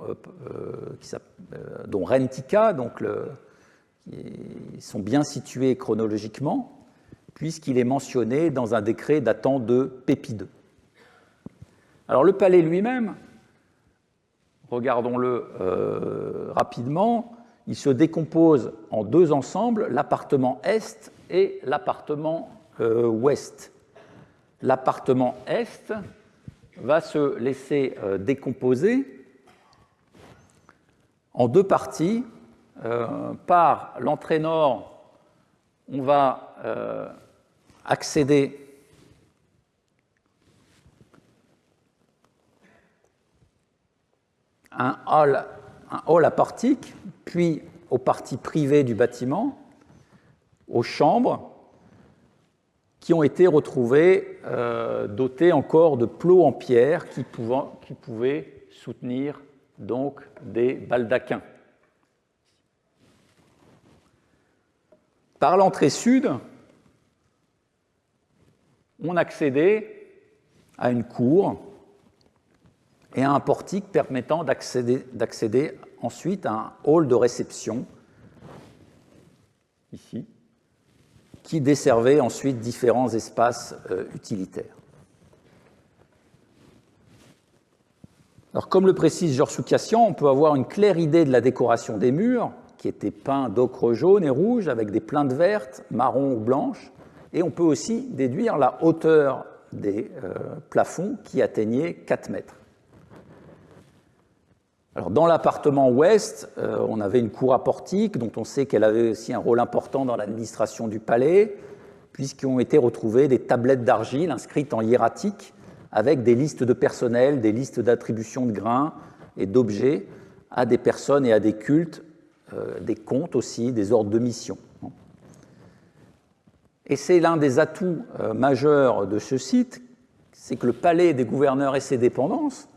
Rentika, qui sont bien situés chronologiquement, puisqu'il est mentionné dans un décret datant de Pépi II. Alors le palais lui-même, regardons-le rapidement, il se décompose en deux ensembles, l'appartement Est et l'appartement Ouest. L'appartement Est va se laisser décomposer en deux parties. Par l'entrée nord, on va accéder à un hall à portique, puis aux parties privées du bâtiment, aux chambres, qui ont été retrouvées dotées encore de plots en pierre qui pouvaient soutenir donc des baldaquins. Par l'entrée sud, on accédait à une cour et à un portique permettant d'accéder ensuite à un hall de réception, ici, qui desservait ensuite différents espaces utilitaires. Alors, comme le précise Georges Soukiassian, on peut avoir une claire idée de la décoration des murs, qui était peint d'ocre jaune et rouge, avec des plaintes vertes, marron ou blanches, et on peut aussi déduire la hauteur des plafonds qui atteignaient 4 mètres. Alors, dans l'appartement ouest, on avait une cour à portique, dont on sait qu'elle avait aussi un rôle important dans l'administration du palais, puisqu'ont été retrouvées des tablettes d'argile inscrites en hiératique, avec des listes de personnel, des listes d'attribution de grains et d'objets à des personnes et à des cultes, des comptes aussi, des ordres de mission. Et c'est l'un des atouts majeurs de ce site, c'est que le palais des gouverneurs et ses dépendances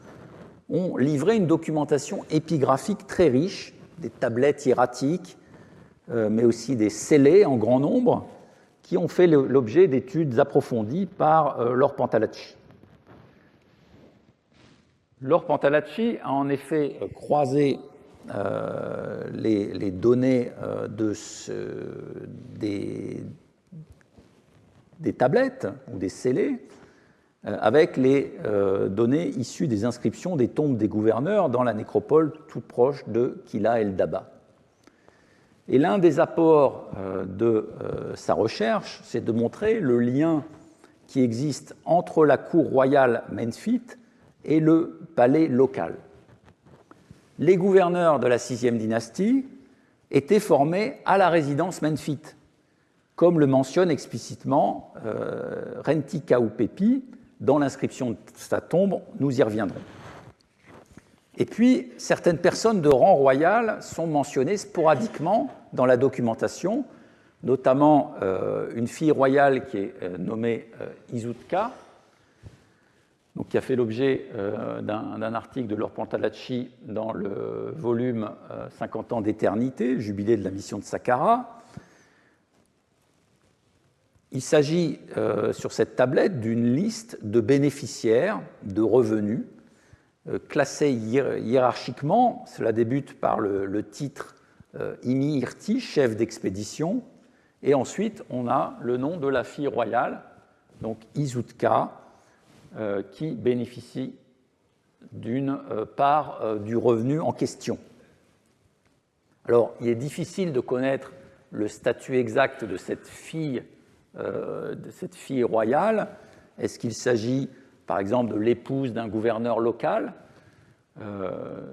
ont livré une documentation épigraphique très riche, des tablettes hiératiques, mais aussi des scellés en grand nombre, qui ont fait l'objet d'études approfondies par Laure Pantalacci. Laure Pantalacci a en effet croisé les données des tablettes ou des scellés avec les données issues des inscriptions des tombes des gouverneurs dans la nécropole tout proche de Kila el-Daba. Et l'un des apports de sa recherche, c'est de montrer le lien qui existe entre la cour royale Menfite et le palais local. Les gouverneurs de la VIe dynastie étaient formés à la résidence Menfite, comme le mentionne explicitement Renti Kaupepi dans l'inscription de sa tombe, nous y reviendrons. Et puis, certaines personnes de rang royal sont mentionnées sporadiquement dans la documentation, notamment une fille royale qui est nommée Isutka, donc qui a fait l'objet d'un article de Laure Pantalacci dans le volume 50 ans d'éternité, jubilé de la mission de Saqqara. Il s'agit sur cette tablette d'une liste de bénéficiaires de revenus classés hiérarchiquement. Cela débute par le titre Imi Irti, chef d'expédition, et ensuite on a le nom de la fille royale, donc Isutka, qui bénéficie d'une part du revenu en question. Alors, il est difficile de connaître le statut exact de cette fille royale. Est-ce qu'il s'agit, par exemple, de l'épouse d'un gouverneur local ?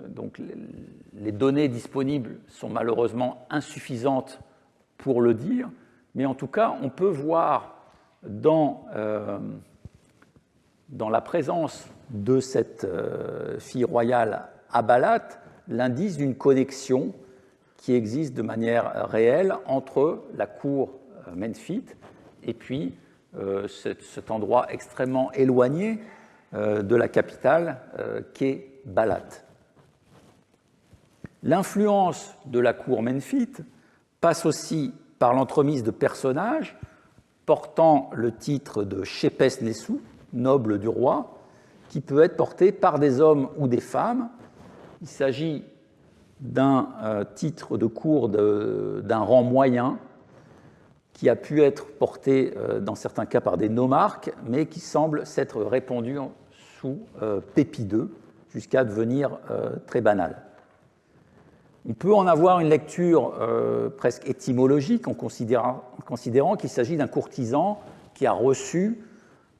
Donc, les données disponibles sont malheureusement insuffisantes pour le dire, mais en tout cas, on peut voir dans la présence de cette fille royale à Balat l'indice d'une connexion qui existe de manière réelle entre la cour Menfite et puis cet endroit extrêmement éloigné de la capitale qu'est Balat. L'influence de la cour Menfite passe aussi par l'entremise de personnages portant le titre de Shepes Nessou, noble du roi, qui peut être porté par des hommes ou des femmes. Il s'agit d'un titre de cour d'un rang moyen qui a pu être porté dans certains cas par des nomarques, mais qui semble s'être répandu sous Pépi II jusqu'à devenir très banal. On peut en avoir une lecture presque étymologique en considérant qu'il s'agit d'un courtisan qui a reçu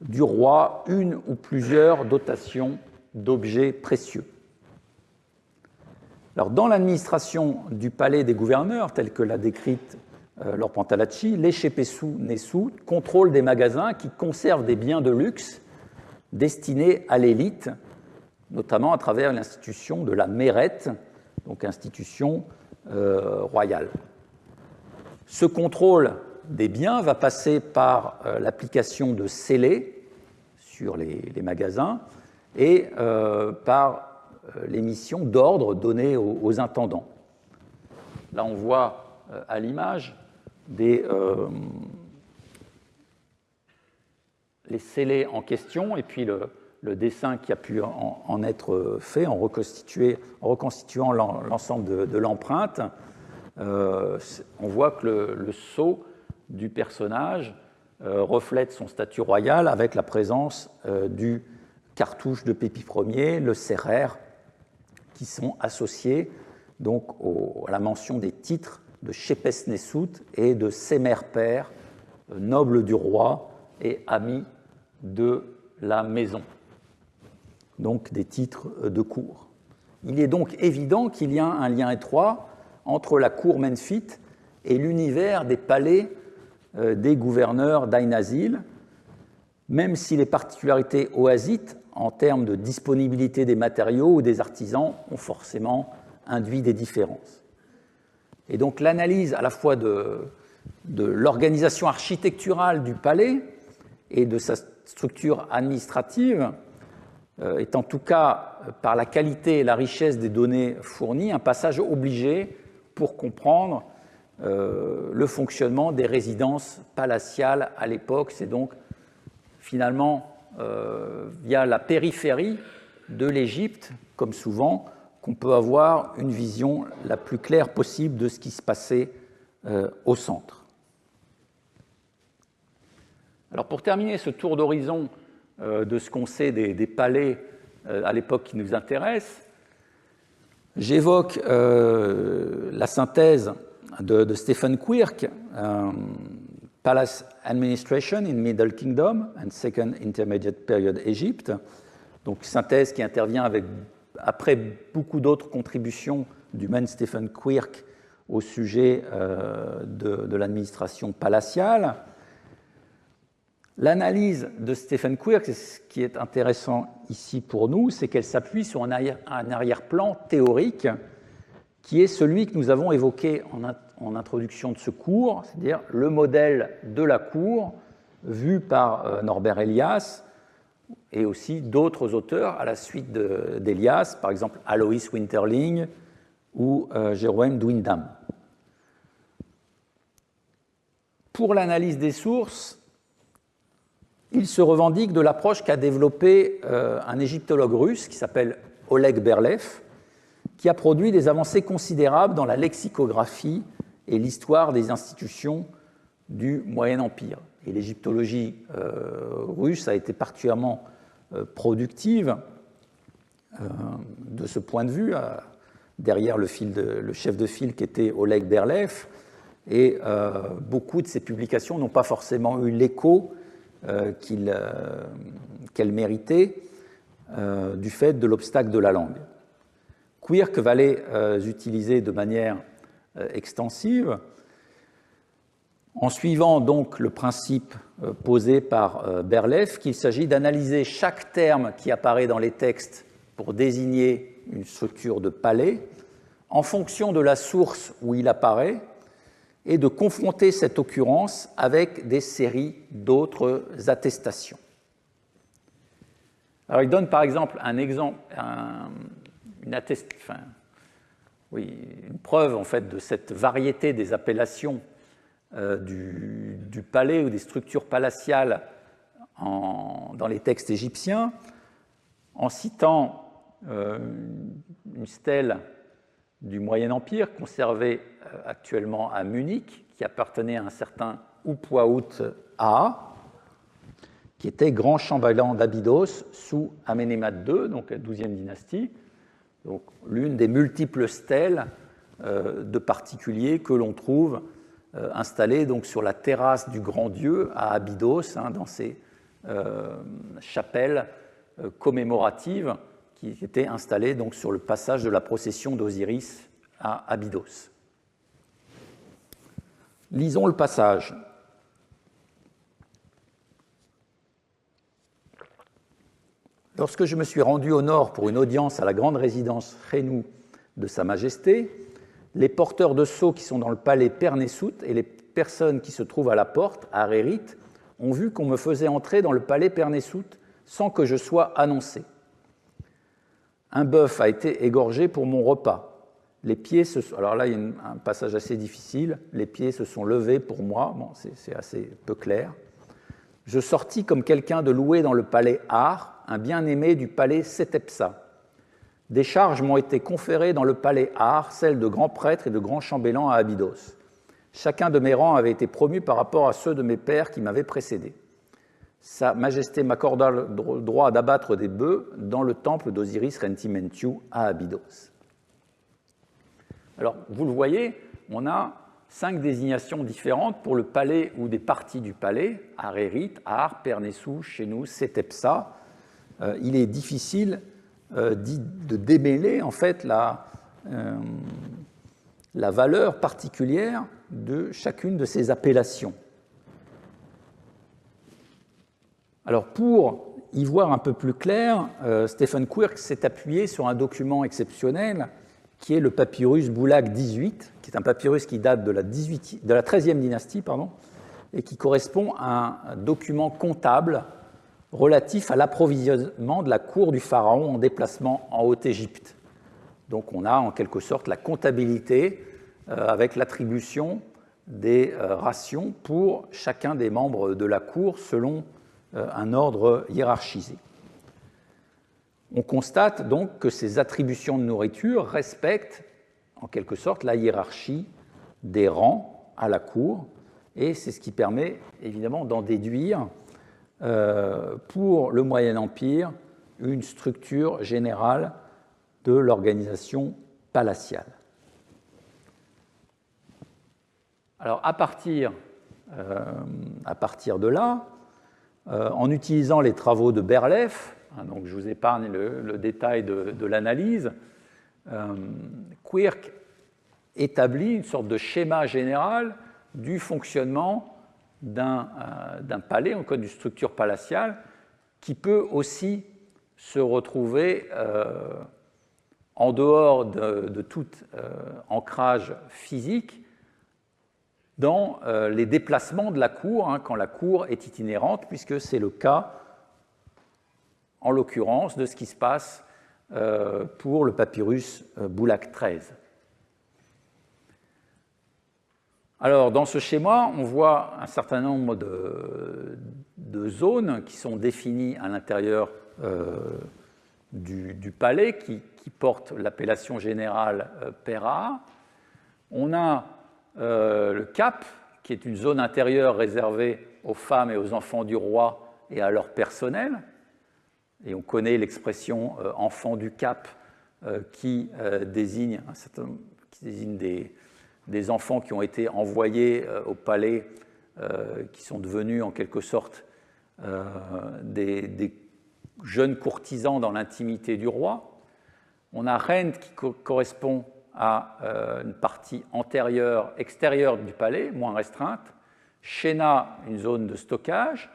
du roi une ou plusieurs dotations d'objets précieux. Alors, dans l'administration du palais des gouverneurs, telle que l'a décrite Laure Pantalacci, les Shepessu Nessou contrôlent des magasins qui conservent des biens de luxe destinés à l'élite, notamment à travers l'institution de la Mérette, donc institution royale. Ce contrôle des biens va passer par l'application de scellés sur les magasins et par l'émission d'ordres donnés aux intendants. Là, on voit à l'image des les scellés en question et puis le dessin qui a pu en être fait en reconstituant l'ensemble de l'empreinte, on voit que le sceau du personnage reflète son statut royal avec la présence du cartouche de Pépi Ier, le sérère, qui sont associés donc à la mention des titres de Shepes-Nessout et de Semer-Père, noble du roi et ami de la maison, donc des titres de cour. Il est donc évident qu'il y a un lien étroit entre la cour menfite et l'univers des palais des gouverneurs d'Ain-Azil, même si les particularités oasites en termes de disponibilité des matériaux ou des artisans ont forcément induit des différences. Et donc l'analyse à la fois de l'organisation architecturale du palais et de sa structure administrative est en tout cas, par la qualité et la richesse des données fournies, un passage obligé pour comprendre le fonctionnement des résidences palatiales à l'époque. C'est donc finalement via la périphérie de l'Égypte, comme souvent, qu'on peut avoir une vision la plus claire possible de ce qui se passait au centre. Alors pour terminer ce tour d'horizon de ce qu'on sait des palais à l'époque qui nous intéresse, j'évoque la synthèse de Stephen Quirk, Palace Administration in Middle Kingdom and Second Intermediate Period Egypt, donc synthèse qui intervient après beaucoup d'autres contributions du même Stephen Quirk au sujet de l'administration palatiale. L'analyse de Stephen Quirk, ce qui est intéressant ici pour nous, c'est qu'elle s'appuie sur un arrière-plan théorique qui est celui que nous avons évoqué en introduction de ce cours, c'est-à-dire le modèle de la cour vu par Norbert Elias et aussi d'autres auteurs à la suite d'Elias, par exemple Alois Winterling ou Jérôme Dwindam. Pour l'analyse des sources, il se revendique de l'approche qu'a développée un égyptologue russe qui s'appelle Oleg Berlev, qui a produit des avancées considérables dans la lexicographie et l'histoire des institutions du Moyen Empire. Et l'égyptologie russe a été particulièrement productive de ce point de vue, derrière le chef de file qui était Oleg Berlev, et beaucoup de ces publications n'ont pas forcément eu l'écho qu'elle méritait du fait de l'obstacle de la langue. Quirk va les utiliser de manière extensive en suivant donc le principe posé par Berlev, qu'il s'agit d'analyser chaque terme qui apparaît dans les textes pour désigner une structure de palais en fonction de la source où il apparaît et de confronter cette occurrence avec des séries d'autres attestations. Alors, il donne par exemple une preuve en fait de cette variété des appellations du palais ou des structures palatiales dans les textes égyptiens, en citant une stèle du Moyen Empire conservée actuellement à Munich, qui appartenait à un certain Upwaout A, qui était grand chambellan d'Abydos sous Amenemhat II, donc la XIIe dynastie, donc l'une des multiples stèles de particuliers que l'on trouve installées donc sur la terrasse du Grand Dieu à Abydos, dans ces chapelles commémoratives qui étaient installées donc sur le passage de la procession d'Osiris à Abydos. Lisons le passage. Lorsque je me suis rendu au nord pour une audience à la grande résidence Khénou de Sa Majesté, les porteurs de sceaux qui sont dans le palais Père-Nessout et les personnes qui se trouvent à la porte, à Arérit, ont vu qu'on me faisait entrer dans le palais Père-Nessout sans que je sois annoncé. Un bœuf a été égorgé pour mon repas. Les pieds alors là, il y a un passage assez difficile. Les pieds se sont levés pour moi. Bon, c'est assez peu clair. Je sortis comme quelqu'un de loué dans le palais Ar, un bien-aimé du palais Sétepsa. Des charges m'ont été conférées dans le palais Ar, celles de grand prêtre et de grand chambellan à Abydos. Chacun de mes rangs avait été promu par rapport à ceux de mes pères qui m'avaient précédé. Sa Majesté m'accorda le droit d'abattre des bœufs dans le temple d'Osiris Rentimentiu à Abydos. Alors, vous le voyez, on a 5 désignations différentes pour le palais ou des parties du palais, Arérit, Ar, Pernessou, Chénou, Sétepsa. Il est difficile de démêler en fait la valeur particulière de chacune de ces appellations. Alors pour y voir un peu plus clair, Stephen Quirk s'est appuyé sur un document exceptionnel qui est le papyrus Boulaq 18, qui est un papyrus qui date de la XIIIe dynastie, et qui correspond à un document comptable relatif à l'approvisionnement de la cour du pharaon en déplacement en Haute-Égypte. Donc on a en quelque sorte la comptabilité avec l'attribution des rations pour chacun des membres de la cour selon un ordre hiérarchisé. On constate donc que ces attributions de nourriture respectent en quelque sorte la hiérarchie des rangs à la cour, et c'est ce qui permet évidemment d'en déduire pour le Moyen Empire une structure générale de l'organisation palatiale. Alors à partir de là, en utilisant les travaux de Berlef, donc je vous épargne le détail de l'analyse, Quirk établit une sorte de schéma général du fonctionnement d'un palais, encore d'une structure palatiale, qui peut aussi se retrouver en dehors de tout ancrage physique dans les déplacements de la cour, quand la cour est itinérante, puisque c'est le cas, en l'occurrence, de ce qui se passe pour le papyrus Boulaq 13. Alors, dans ce schéma, on voit un certain nombre de zones qui sont définies à l'intérieur du palais, qui portent l'appellation générale Pera. On a le Cap, qui est une zone intérieure réservée aux femmes et aux enfants du roi et à leur personnel. Et on connaît l'expression « enfant du Cap » qui désigne des enfants qui ont été envoyés au palais, qui sont devenus en quelque sorte des jeunes courtisans dans l'intimité du roi. On a Rend qui correspond à une partie extérieure du palais, moins restreinte. Shena, une zone de stockage.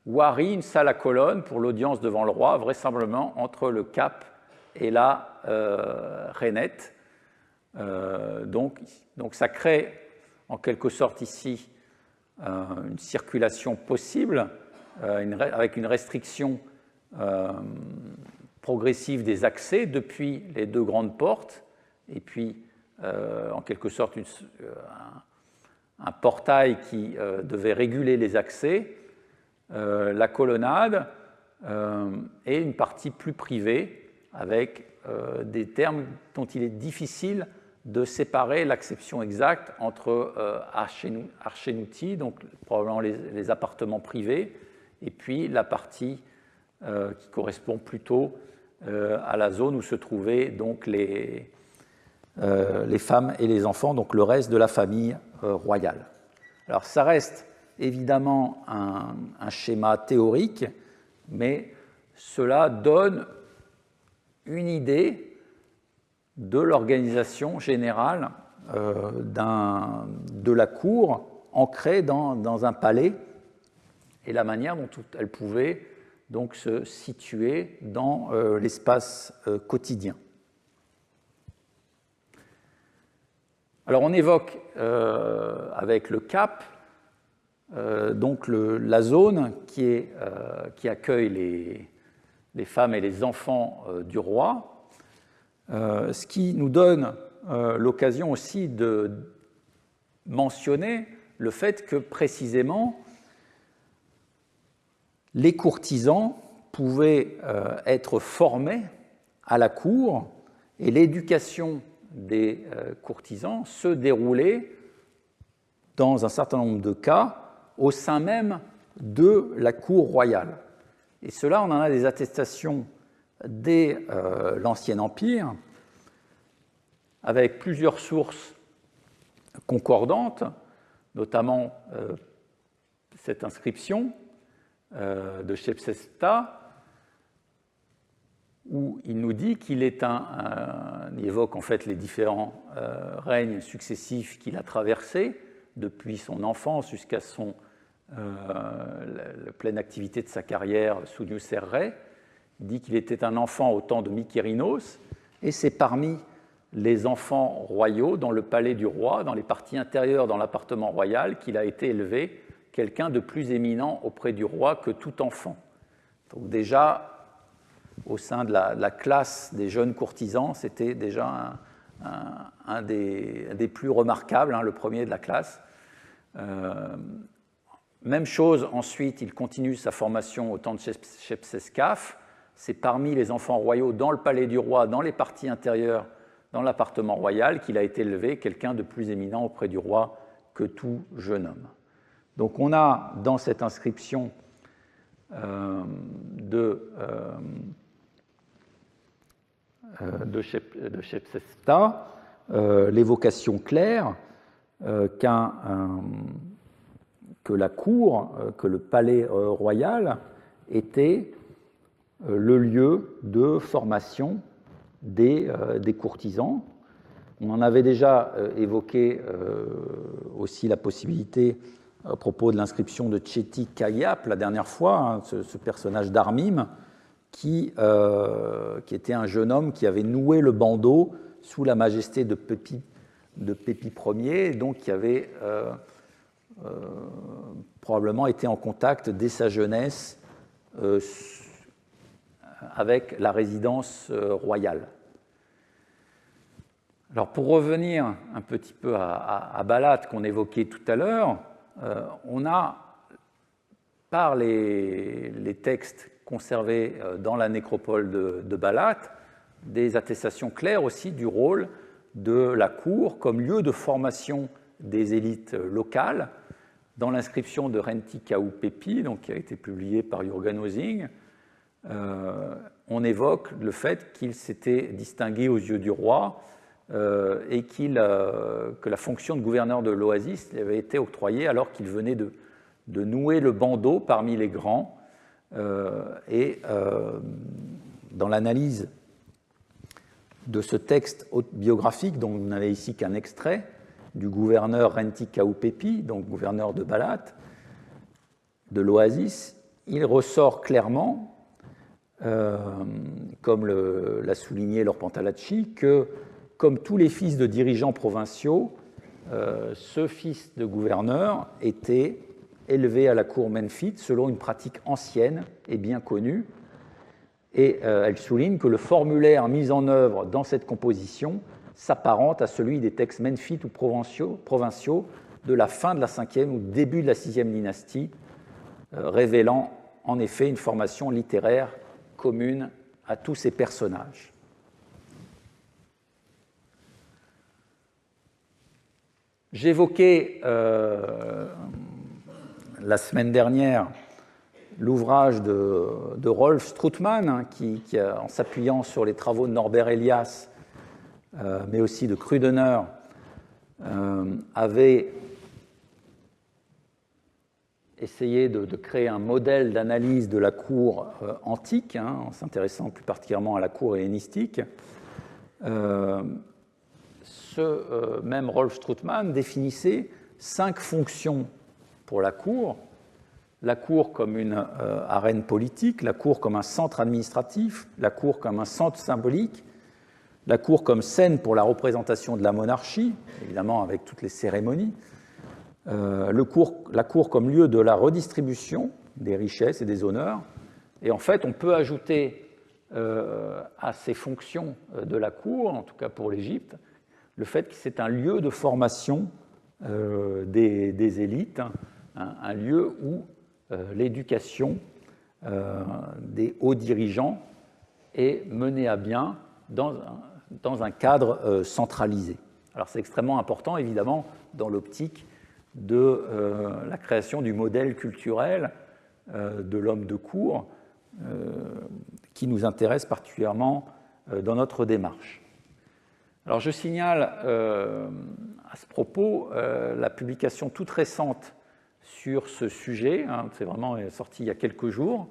Wari, une salle à colonnes pour l'audience devant le roi, vraisemblablement entre le Cap et la Renette. Donc ça crée en quelque sorte ici une circulation possible avec une restriction progressive des accès depuis les 2 grandes portes et puis en quelque sorte un portail qui devait réguler les accès, la colonnade et une partie plus privée avec des termes dont il est difficile de séparer l'acception exacte entre Archenouti, donc probablement les appartements privés, et puis la partie qui correspond plutôt à la zone où se trouvaient donc les femmes et les enfants, donc le reste de la famille royale. Alors ça reste évidemment un schéma théorique, mais cela donne une idée de l'organisation générale de la cour ancrée dans un palais et la manière dont elle pouvait donc se situer dans l'espace quotidien. Alors on évoque avec le Cap donc la zone qui accueille les femmes et les enfants du roi, ce qui nous donne l'occasion aussi de mentionner le fait que précisément les courtisans pouvaient être formés à la cour et l'éducation des courtisans se déroulait dans un certain nombre de cas au sein même de la cour royale. Et cela, on en a des attestations dès l'Ancien Empire, avec plusieurs sources concordantes, notamment cette inscription de Shepseskta, où il nous dit qu'il est il évoque en fait les différents règnes successifs qu'il a traversés, depuis son enfance jusqu'à la pleine activité de sa carrière sous Nyuserre. Il dit qu'il était un enfant au temps de Mykérinos, et c'est parmi les enfants royaux dans le palais du roi, dans les parties intérieures dans l'appartement royal, qu'il a été élevé quelqu'un de plus éminent auprès du roi que tout enfant. Donc déjà, au sein de la classe des jeunes courtisans, c'était déjà un des plus remarquables, le premier de la classe. Même chose, ensuite, il continue sa formation au temps de Shepseskaf. C'est parmi les enfants royaux dans le palais du roi, dans les parties intérieures, dans l'appartement royal, qu'il a été élevé quelqu'un de plus éminent auprès du roi que tout jeune homme. Donc on a dans cette inscription de Shepseskta l'évocation claire que la cour, que le palais royal était le lieu de formation des courtisans. On en avait déjà évoqué aussi la possibilité à propos de l'inscription de Chéti Kagyap la dernière fois, ce personnage d'Armime qui était un jeune homme qui avait noué le bandeau sous la majesté de Pépi Ier, donc qui avait probablement été en contact dès sa jeunesse avec la résidence royale. Alors pour revenir un petit peu à Balat qu'on évoquait tout à l'heure, on a, par les textes conservés dans la nécropole de Balat, des attestations claires aussi du rôle de la cour comme lieu de formation des élites locales. Dans l'inscription de Renti Kaou Pepi, donc qui a été publiée par Jürgen Hosing, on évoque le fait qu'il s'était distingué aux yeux du roi et que la fonction de gouverneur de l'Oasis lui avait été octroyée alors qu'il venait de nouer le bandeau parmi les grands. Dans l'analyse de ce texte biographique, dont vous n'avez ici qu'un extrait, du gouverneur Renti Kaou Pepi, donc gouverneur de Balat, de l'Oasis, il ressort clairement, comme l'a souligné Laure Pantalacci, que, comme tous les fils de dirigeants provinciaux, ce fils de gouverneur était élevé à la cour menfite selon une pratique ancienne et bien connue. Et elle souligne que le formulaire mis en œuvre dans cette composition s'apparente à celui des textes menfites ou provinciaux de la fin de la 5e ou début de la 6e dynastie, révélant en effet une formation littéraire commune à tous ces personnages. J'évoquais la semaine dernière l'ouvrage de Rolf Strootman, qui en s'appuyant sur les travaux de Norbert Elias, mais aussi de Krudener, avait essayé de créer un modèle d'analyse de la cour antique, en s'intéressant plus particulièrement à la cour hellénistique. Même Rolf Strootman définissait 5 fonctions pour la cour comme une arène politique, la cour comme un centre administratif, la cour comme un centre symbolique, la cour comme scène pour la représentation de la monarchie, évidemment avec toutes les cérémonies, la cour comme lieu de la redistribution des richesses et des honneurs. Et en fait, on peut ajouter à ces fonctions de la cour, en tout cas pour l'Égypte, le fait que c'est un lieu de formation des élites, un lieu où l'éducation des hauts dirigeants est menée à bien dans un cadre centralisé. Alors c'est extrêmement important, évidemment, dans l'optique de la création du modèle culturel de l'homme de cour, qui nous intéresse particulièrement dans notre démarche. Alors je signale à ce propos la publication toute récente sur ce sujet, c'est vraiment sorti il y a quelques jours,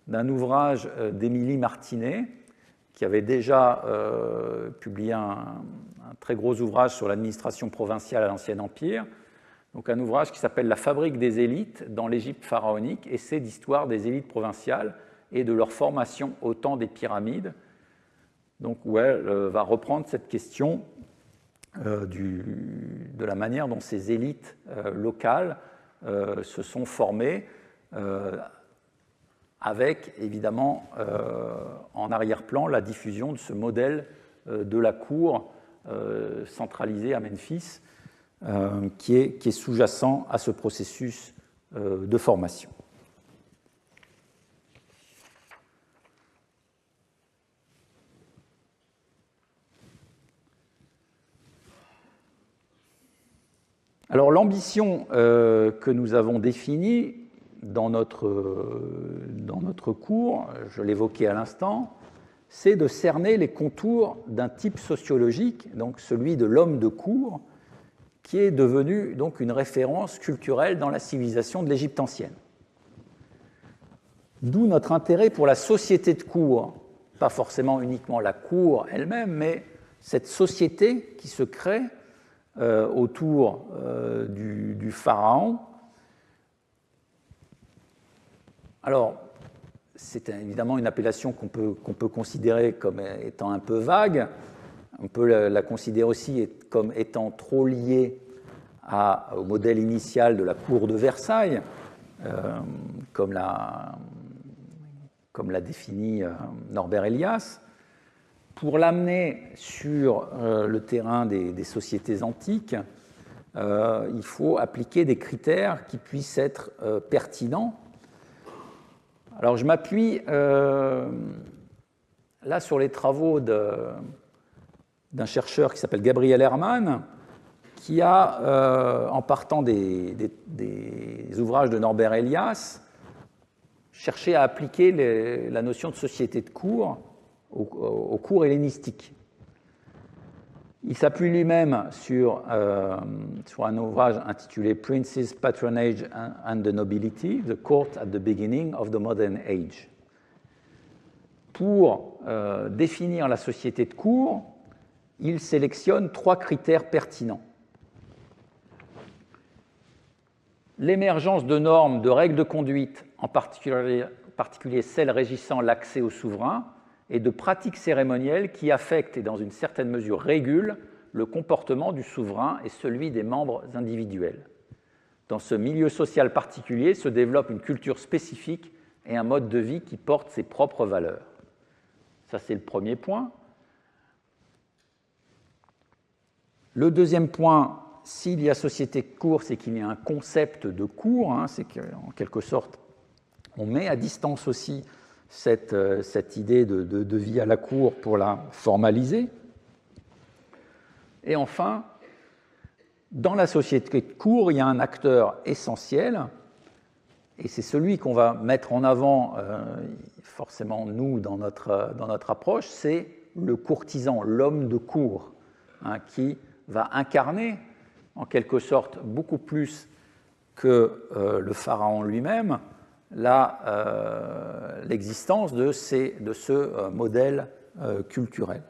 d'un ouvrage d'Émilie Martinet, qui avait déjà publié un très gros ouvrage sur l'administration provinciale à l'Ancien Empire, donc un ouvrage qui s'appelle « La fabrique des élites dans l'Égypte pharaonique, essai d'histoire des élites provinciales et de leur formation au temps des pyramides », donc où elle va reprendre cette question de la manière dont ces élites locales se sont formées, avec évidemment en arrière-plan la diffusion de ce modèle de la cour centralisée à Memphis, qui est sous-jacent à ce processus de formation. Alors l'ambition que nous avons définie dans notre cours, je l'évoquais à l'instant, c'est de cerner les contours d'un type sociologique, donc celui de l'homme de cour, qui est devenu donc une référence culturelle dans la civilisation de l'Égypte ancienne. D'où notre intérêt pour la société de cour, pas forcément uniquement la cour elle-même, mais cette société qui se crée autour du pharaon. Alors, c'est évidemment une appellation qu'on peut considérer comme étant un peu vague. On peut la considérer aussi comme étant trop liée au modèle initial de la cour de Versailles, comme l'a défini Norbert Elias. Pour l'amener sur le terrain des sociétés antiques, il faut appliquer des critères qui puissent être pertinents. Alors je m'appuie là sur les travaux d'un chercheur qui s'appelle Gabriel Herman, qui a, en partant des ouvrages de Norbert Elias, cherché à appliquer la notion de société de cour aux cours hellénistiques. Il s'appuie lui-même sur un ouvrage intitulé Princes, Patronage and the Nobility, The Court at the Beginning of the Modern Age. Pour définir la société de cour, il sélectionne 3 critères pertinents. L'émergence de normes, de règles de conduite, en particulier celles régissant l'accès au souverain, et de pratiques cérémonielles qui affectent et dans une certaine mesure régulent le comportement du souverain et celui des membres individuels. Dans ce milieu social particulier se développe une culture spécifique et un mode de vie qui porte ses propres valeurs. Ça, c'est le premier point. Le deuxième point, s'il y a société de cour, c'est qu'il y a un concept de cour, c'est qu'en quelque sorte, on met à distance aussi cette idée de vie à la cour pour la formaliser. Et enfin, dans la société de cour, il y a un acteur essentiel, et c'est celui qu'on va mettre en avant, forcément nous, dans notre approche, c'est le courtisan, l'homme de cour, qui va incarner, en quelque sorte, beaucoup plus que le pharaon lui-même, l'existence de ce modèle culturel.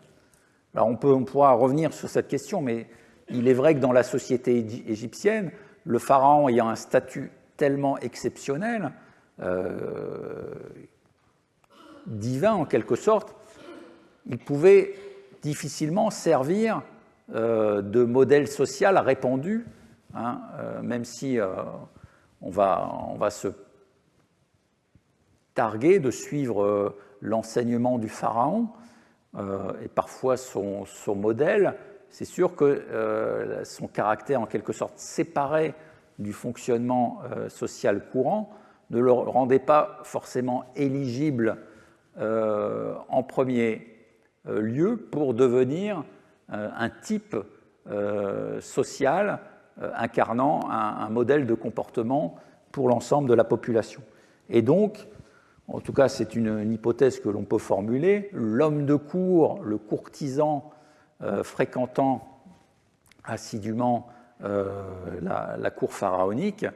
Alors on pourra revenir sur cette question, mais il est vrai que dans la société égyptienne, le pharaon ayant un statut tellement exceptionnel, divin en quelque sorte, il pouvait difficilement servir de modèle social répandu, même si on va se targuer de suivre l'enseignement du pharaon et parfois son modèle. C'est sûr que son caractère en quelque sorte séparé du fonctionnement social courant ne le rendait pas forcément éligible en premier lieu pour devenir un type social incarnant un modèle de comportement pour l'ensemble de la population. Et donc, en tout cas, c'est une hypothèse que l'on peut formuler, l'homme de cour, le courtisan fréquentant assidûment la cour pharaonique,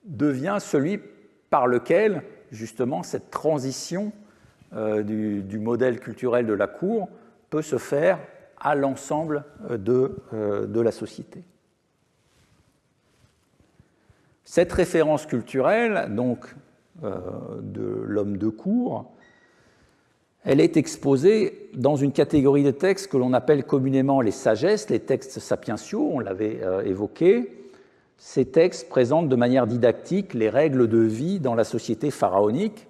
devient celui par lequel, justement, cette transition du modèle culturel de la cour peut se faire à l'ensemble de la société. Cette référence culturelle, donc, de l'homme de cour, elle est exposée dans une catégorie de textes que l'on appelle communément les sagesses, les textes sapientiaux, on l'avait évoqué. Ces textes présentent de manière didactique les règles de vie dans la société pharaonique,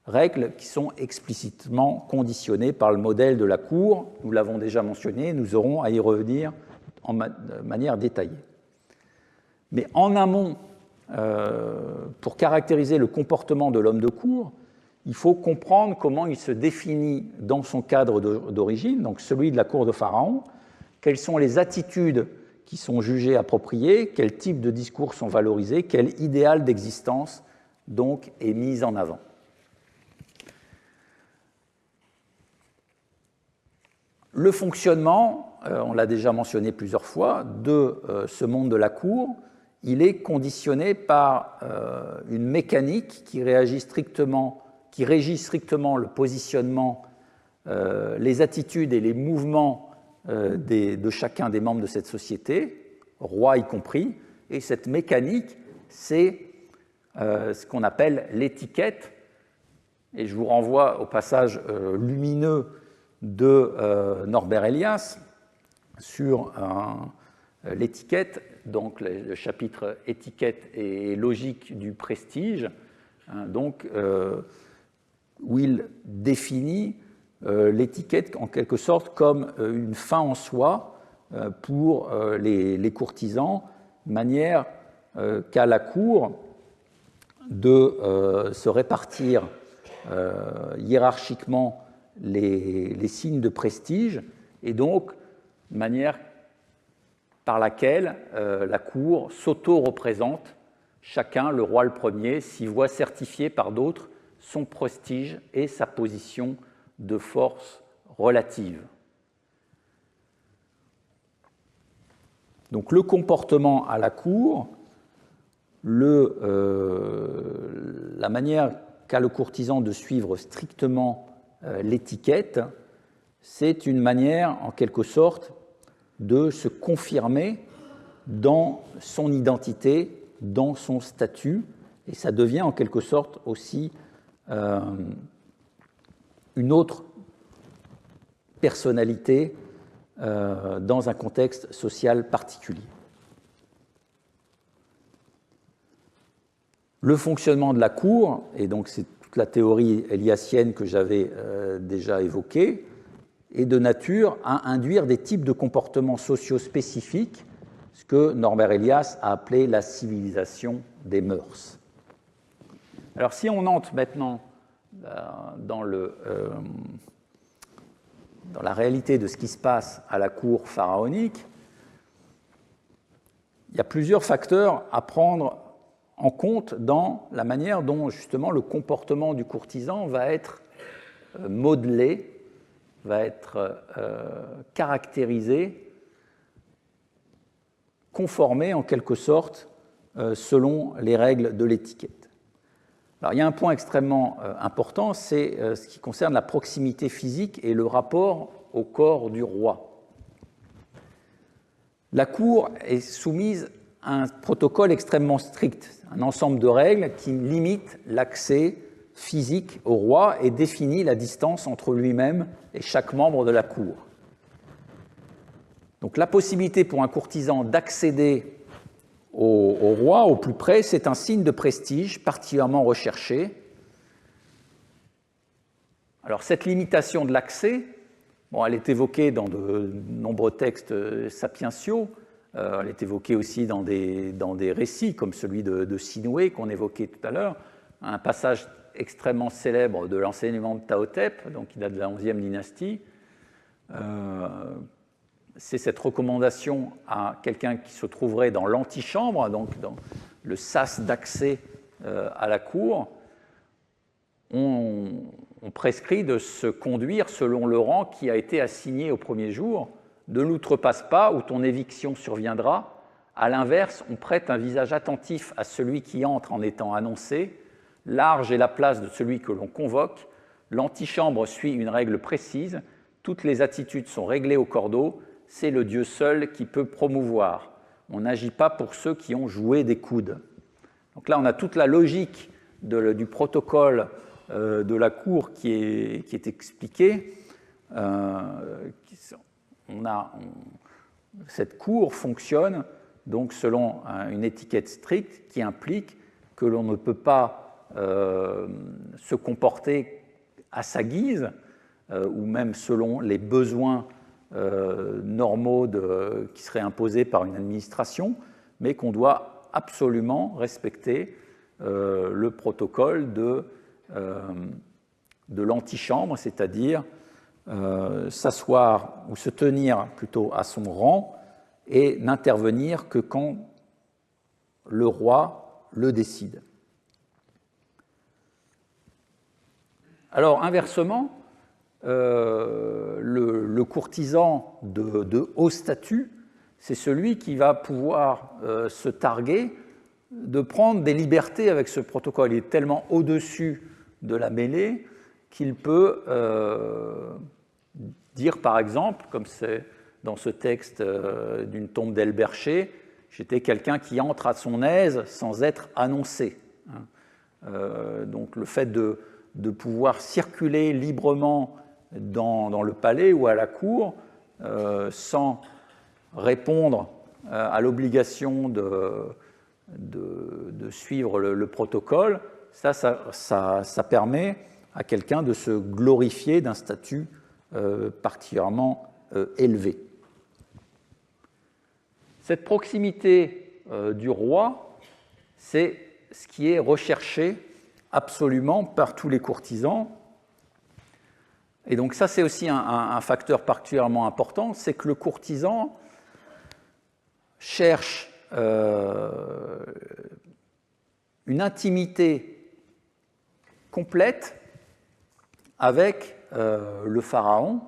règles qui sont explicitement conditionnées par le modèle de la cour. Nous l'avons déjà mentionné, nous aurons à y revenir de manière détaillée. Mais en amont, pour caractériser le comportement de l'homme de cour, il faut comprendre comment il se définit dans son cadre d'origine, donc celui de la cour de Pharaon, quelles sont les attitudes qui sont jugées appropriées, quels types de discours sont valorisés, quel idéal d'existence donc est mis en avant. Le fonctionnement, on l'a déjà mentionné plusieurs fois, de ce monde de la cour, il est conditionné par une mécanique qui régit strictement le positionnement, les attitudes et les mouvements de chacun des membres de cette société, roi y compris, et cette mécanique, c'est ce qu'on appelle l'étiquette, et je vous renvoie au passage lumineux de Norbert Elias sur l'étiquette, donc le chapitre étiquette et logique du prestige, donc, où il définit l'étiquette en quelque sorte comme une fin en soi pour les courtisans, de manière qu'à la cour de se répartir hiérarchiquement les signes de prestige, et donc de manière par laquelle la cour s'auto-représente, chacun, le roi le premier, s'y voit certifier par d'autres son prestige et sa position de force relative. Donc le comportement à la cour, la manière qu'a le courtisan de suivre strictement l'étiquette, c'est une manière, en quelque sorte, de se confirmer dans son identité, dans son statut, et ça devient en quelque sorte aussi une autre personnalité dans un contexte social particulier. Le fonctionnement de la cour, et donc c'est toute la théorie éliassienne que j'avais déjà évoquée, est de nature à induire des types de comportements sociaux spécifiques, ce que Norbert Elias a appelé la civilisation des mœurs. Alors si on entre maintenant dans la réalité de ce qui se passe à la cour pharaonique, il y a plusieurs facteurs à prendre en compte dans la manière dont justement le comportement du courtisan va être modelé, va être caractérisé, conformé en quelque sorte selon les règles de l'étiquette. Alors il y a un point extrêmement important, c'est ce qui concerne la proximité physique et le rapport au corps du roi. La cour est soumise à un protocole extrêmement strict, un ensemble de règles qui limite l'accès physique au roi et définit la distance entre lui-même et chaque membre de la cour. Donc la possibilité pour un courtisan d'accéder au roi au plus près, c'est un signe de prestige particulièrement recherché. Alors cette limitation de l'accès, elle est évoquée dans de nombreux textes sapientiaux, Elle est évoquée aussi dans des récits comme celui de Sinoué qu'on évoquait tout à l'heure, un passage extrêmement célèbre de l'enseignement de Taotep, donc qui date de la 11e dynastie. C'est cette recommandation à quelqu'un qui se trouverait dans l'antichambre, donc dans le sas d'accès à la cour. On prescrit de se conduire selon le rang qui a été assigné au premier jour. Ne l'outrepasse pas ou ton éviction surviendra. À l'inverse, on prête un visage attentif à celui qui entre en étant annoncé. Large est la place de celui que l'on convoque. L'antichambre suit une règle précise. Toutes les attitudes sont réglées au cordeau. C'est le Dieu seul qui peut promouvoir. On n'agit pas pour ceux qui ont joué des coudes. Donc là, on a toute la logique du protocole de la cour qui est expliquée. Cette cour fonctionne donc selon une étiquette stricte qui implique que l'on ne peut pas se comporter à sa guise ou même selon les besoins normaux qui seraient imposés par une administration, mais qu'on doit absolument respecter le protocole de l'antichambre, c'est-à-dire s'asseoir ou se tenir plutôt à son rang et n'intervenir que quand le roi le décide. Alors inversement, le courtisan de haut statut, c'est celui qui va pouvoir se targuer de prendre des libertés avec ce protocole. Il est tellement au-dessus de la mêlée qu'il peut dire, par exemple, comme c'est dans ce texte d'une tombe d'Elberché, j'étais quelqu'un qui entre à son aise sans être annoncé. Donc le fait de pouvoir circuler librement dans le palais ou à la cour sans répondre à l'obligation de suivre le protocole, ça permet à quelqu'un de se glorifier d'un statut particulièrement élevé. Cette proximité du roi, c'est ce qui est recherché absolument par tous les courtisans. Et donc ça, c'est aussi un facteur particulièrement important, c'est que le courtisan cherche une intimité complète avec le pharaon.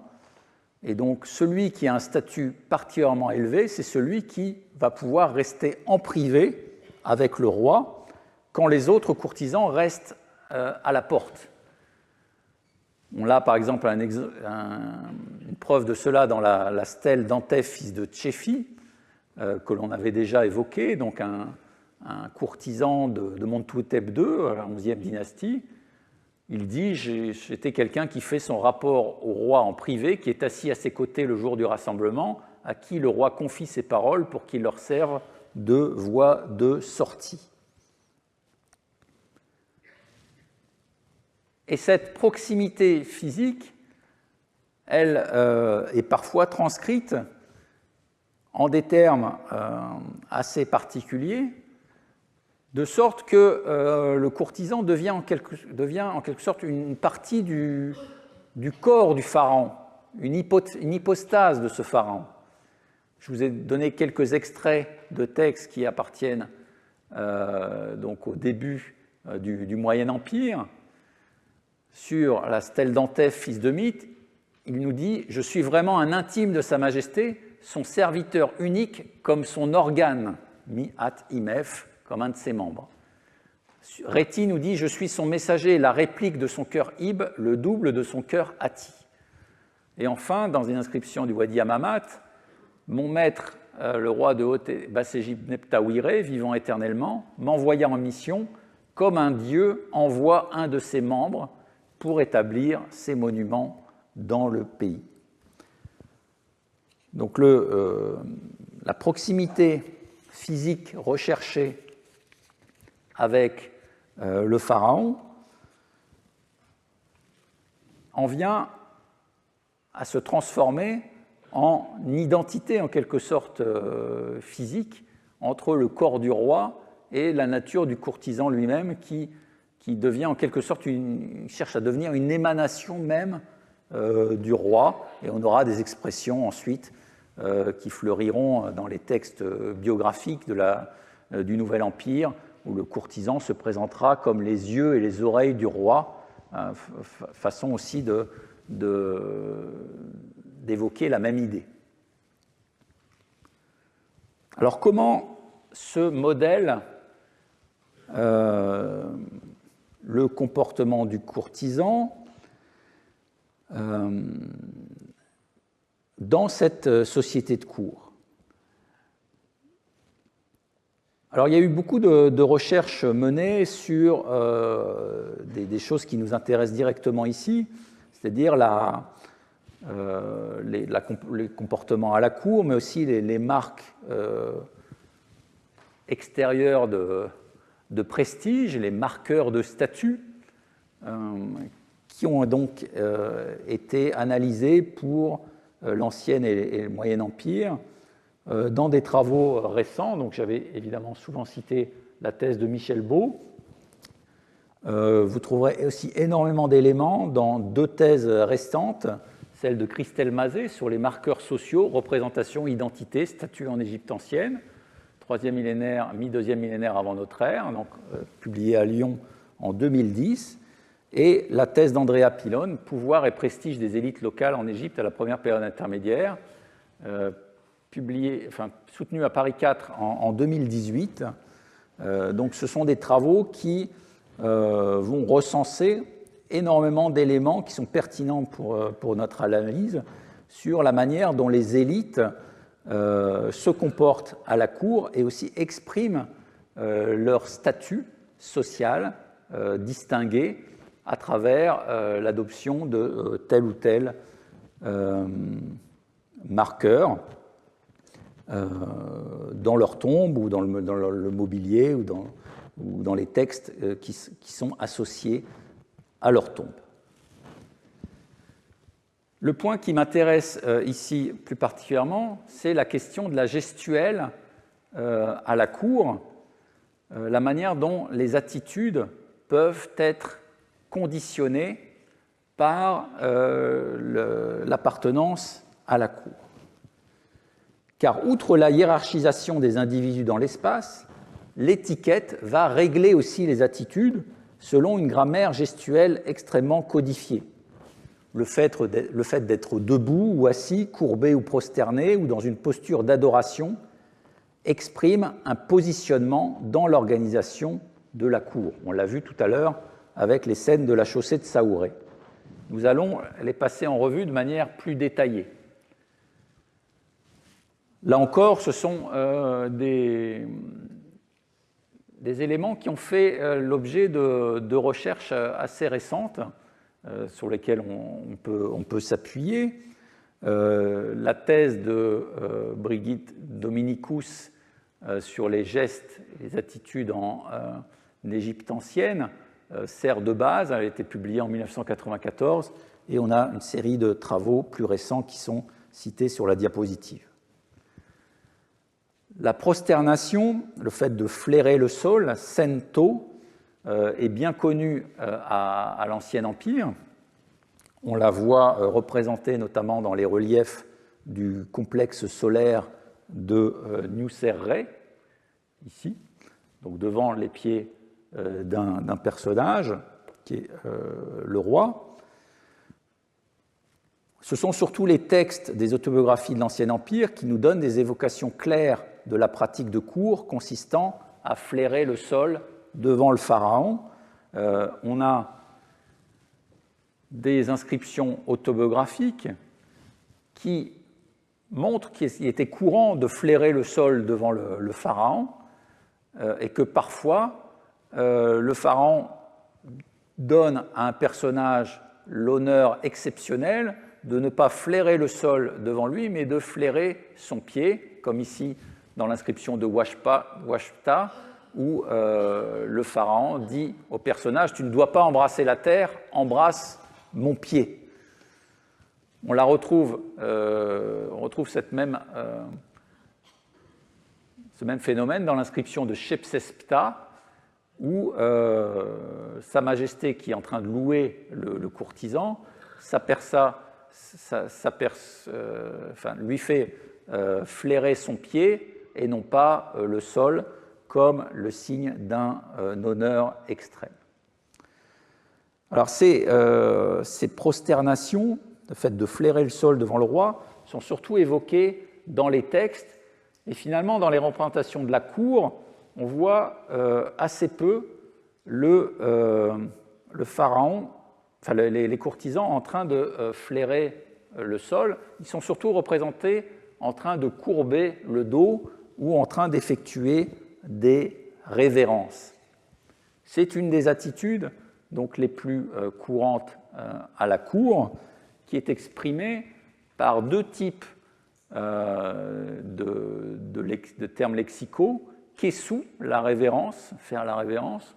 Et donc celui qui a un statut particulièrement élevé, c'est celui qui va pouvoir rester en privé avec le roi quand les autres courtisans restent à la porte. On a par exemple une preuve de cela dans la stèle d'Antef, fils de Tchéfi, que l'on avait déjà évoqué, donc un courtisan de Montouetep II, à la 11e dynastie. Il dit « J'étais quelqu'un qui fait son rapport au roi en privé, qui est assis à ses côtés le jour du rassemblement, à qui le roi confie ses paroles pour qu'il leur serve de voie de sortie. » Et cette proximité physique, elle est parfois transcrite en des termes assez particuliers, de sorte que le courtisan devient en quelque sorte une partie du corps du pharaon, une hypostase de ce pharaon. Je vous ai donné quelques extraits de textes qui appartiennent donc au début du Moyen Empire. Sur la stèle d'Antef, fils de Mith, il nous dit « Je suis vraiment un intime de Sa Majesté, son serviteur unique comme son organe, mi'at imef, comme un de ses membres. » Réti nous dit « Je suis son messager, la réplique de son cœur Ib, le double de son cœur Ati. » Et enfin, dans une inscription du Wadi Hammamat, « Mon maître, le roi de Haute-Basségypte Neptawiré, vivant éternellement, m'envoya en mission comme un dieu envoie un de ses membres pour établir ses monuments dans le pays. » Donc la proximité physique recherchée avec le pharaon en vient à se transformer en identité, en quelque sorte, physique entre le corps du roi et la nature du courtisan lui-même qui devient en quelque sorte, cherche à devenir une émanation même du roi. Et on aura des expressions ensuite qui fleuriront dans les textes biographiques du Nouvel Empire, où le courtisan se présentera comme les yeux et les oreilles du roi, façon aussi d'évoquer la même idée. Alors comment ce modèle, le comportement du courtisan, dans cette société de cour? Alors, il y a eu beaucoup de recherches menées sur des choses qui nous intéressent directement ici, c'est-à-dire les comportements à la cour, mais aussi les marques extérieures de prestige, les marqueurs de statut, qui ont donc été analysés pour l'Ancien et le Moyen Empire dans des travaux récents. Donc, j'avais évidemment souvent cité la thèse de Michel Beau. Vous trouverez aussi énormément d'éléments dans deux thèses restantes, celle de Christelle Mazet sur les marqueurs sociaux, représentation, identité, statut en Égypte ancienne, 3e millénaire, mi-2e millénaire avant notre ère, donc publiée à Lyon en 2010, et la thèse d'Andrea Pilone, pouvoir et prestige des élites locales en Égypte à la première période intermédiaire, soutenue à Paris 4 en 2018. Donc ce sont des travaux qui vont recenser énormément d'éléments qui sont pertinents pour notre analyse sur la manière dont les élites se comportent à la cour et aussi expriment leur statut social distingué à travers l'adoption de tel ou tel marqueur dans leur tombe ou dans le mobilier ou dans les textes qui sont associés à leur tombe. Le point qui m'intéresse ici plus particulièrement, c'est la question de la gestuelle à la cour, la manière dont les attitudes peuvent être conditionnées par l'appartenance à la cour. Car outre la hiérarchisation des individus dans l'espace, l'étiquette va régler aussi les attitudes selon une grammaire gestuelle extrêmement codifiée. Le fait d'être debout ou assis, courbé ou prosterné, ou dans une posture d'adoration, exprime un positionnement dans l'organisation de la cour. On l'a vu tout à l'heure avec les scènes de la chaussée de Saouré. Nous allons les passer en revue de manière plus détaillée. Là encore, ce sont des éléments qui ont fait l'objet de recherches assez récentes sur lesquelles on peut s'appuyer. La thèse de Brigitte Dominicus sur les gestes et les attitudes en Égypte ancienne sert de base. Elle a été publiée en 1994 et on a une série de travaux plus récents qui sont cités sur la diapositive. La prosternation, le fait de flairer le sol, sento, est bien connue à l'Ancien Empire. On la voit représentée notamment dans les reliefs du complexe solaire de Nusserre, ici, donc devant les pieds d'un personnage qui est le roi. Ce sont surtout les textes des autobiographies de l'Ancien Empire qui nous donnent des évocations claires de la pratique de cour consistant à flairer le sol devant le pharaon. On a des inscriptions autobiographiques qui montrent qu'il était courant de flairer le sol devant le pharaon et que parfois le pharaon donne à un personnage l'honneur exceptionnel de ne pas flairer le sol devant lui, mais de flairer son pied, comme ici dans l'inscription de Washta, où le pharaon dit au personnage « Tu ne dois pas embrasser la terre, embrasse mon pied ». on retrouve ce même phénomène dans l'inscription de Shepsespta, où Sa Majesté, qui est en train de louer le courtisan, lui fait flairer son pied et non pas le sol, comme le signe d'un honneur extrême. Alors ces prosternations, le fait de flairer le sol devant le roi, sont surtout évoquées dans les textes, et finalement dans les représentations de la cour, on voit assez peu le pharaon, enfin les courtisans en train de flairer le sol. Ils sont surtout représentés en train de courber le dos ou en train d'effectuer des révérences. C'est une des attitudes donc les plus courantes à la cour, qui est exprimée par deux types de termes lexicaux: kessu, la révérence, faire la révérence,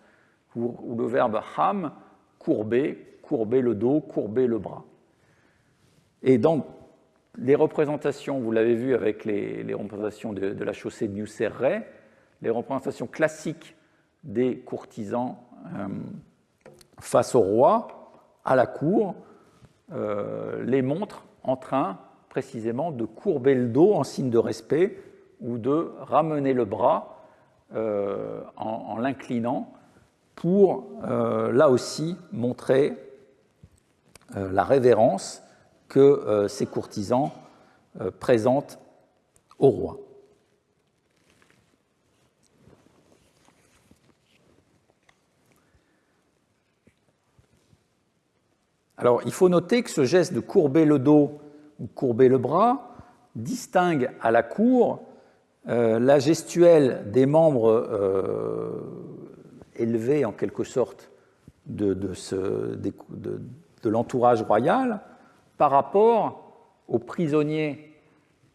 ou le verbe ham, courber, courber le dos, courber le bras. Et dans les représentations, vous l'avez vu avec les représentations de la chaussée de Nusserre, les représentations classiques des courtisans face au roi, à la cour, les montrent en train précisément de courber le dos en signe de respect ou de ramener le bras en l'inclinant pour, là aussi, montrer la révérence que ces courtisans présentent au roi. Alors, il faut noter que ce geste de courber le dos ou courber le bras distingue à la cour la gestuelle des membres élevés en quelque sorte de l'entourage royal par rapport aux prisonniers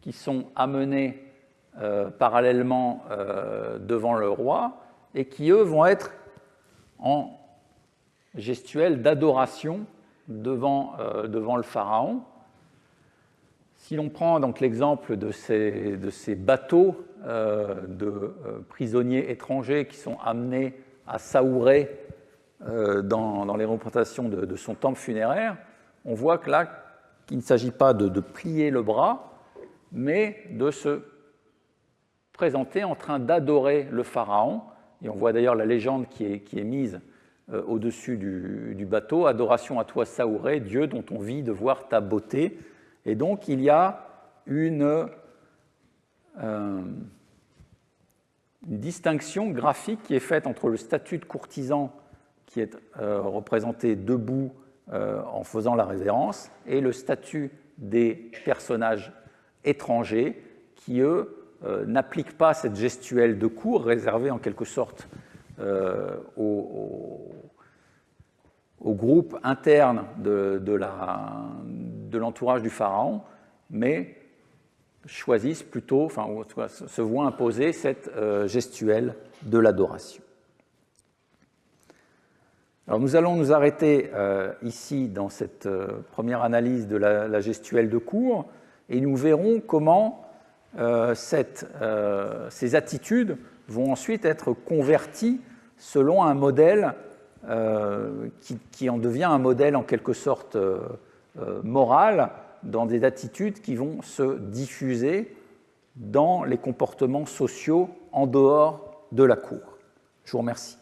qui sont amenés parallèlement devant le roi et qui, eux, vont être en gestuelle d'adoration devant le pharaon. Si l'on prend donc l'exemple de ces bateaux de prisonniers étrangers qui sont amenés à Saouré dans les représentations de son temple funéraire, on voit que là, qu'il ne s'agit pas de plier le bras, mais de se présenter en train d'adorer le pharaon. Et on voit d'ailleurs la légende qui est mise au-dessus du bateau: adoration à toi, Saouré, Dieu dont on vit de voir ta beauté. Et donc il y a une distinction graphique qui est faite entre le statut de courtisan, qui est représenté debout en faisant la révérence, et le statut des personnages étrangers qui, eux, n'appliquent pas cette gestuelle de cour réservée en quelque sorte au groupe interne de l'entourage du pharaon, mais choisissent plutôt, enfin, se voient imposer cette gestuelle de l'adoration. Alors nous allons nous arrêter ici dans cette première analyse de la gestuelle de cour, et nous verrons comment ces attitudes vont ensuite être converties selon un modèle qui en devient un modèle en quelque sorte moral, dans des attitudes qui vont se diffuser dans les comportements sociaux en dehors de la cour. Je vous remercie.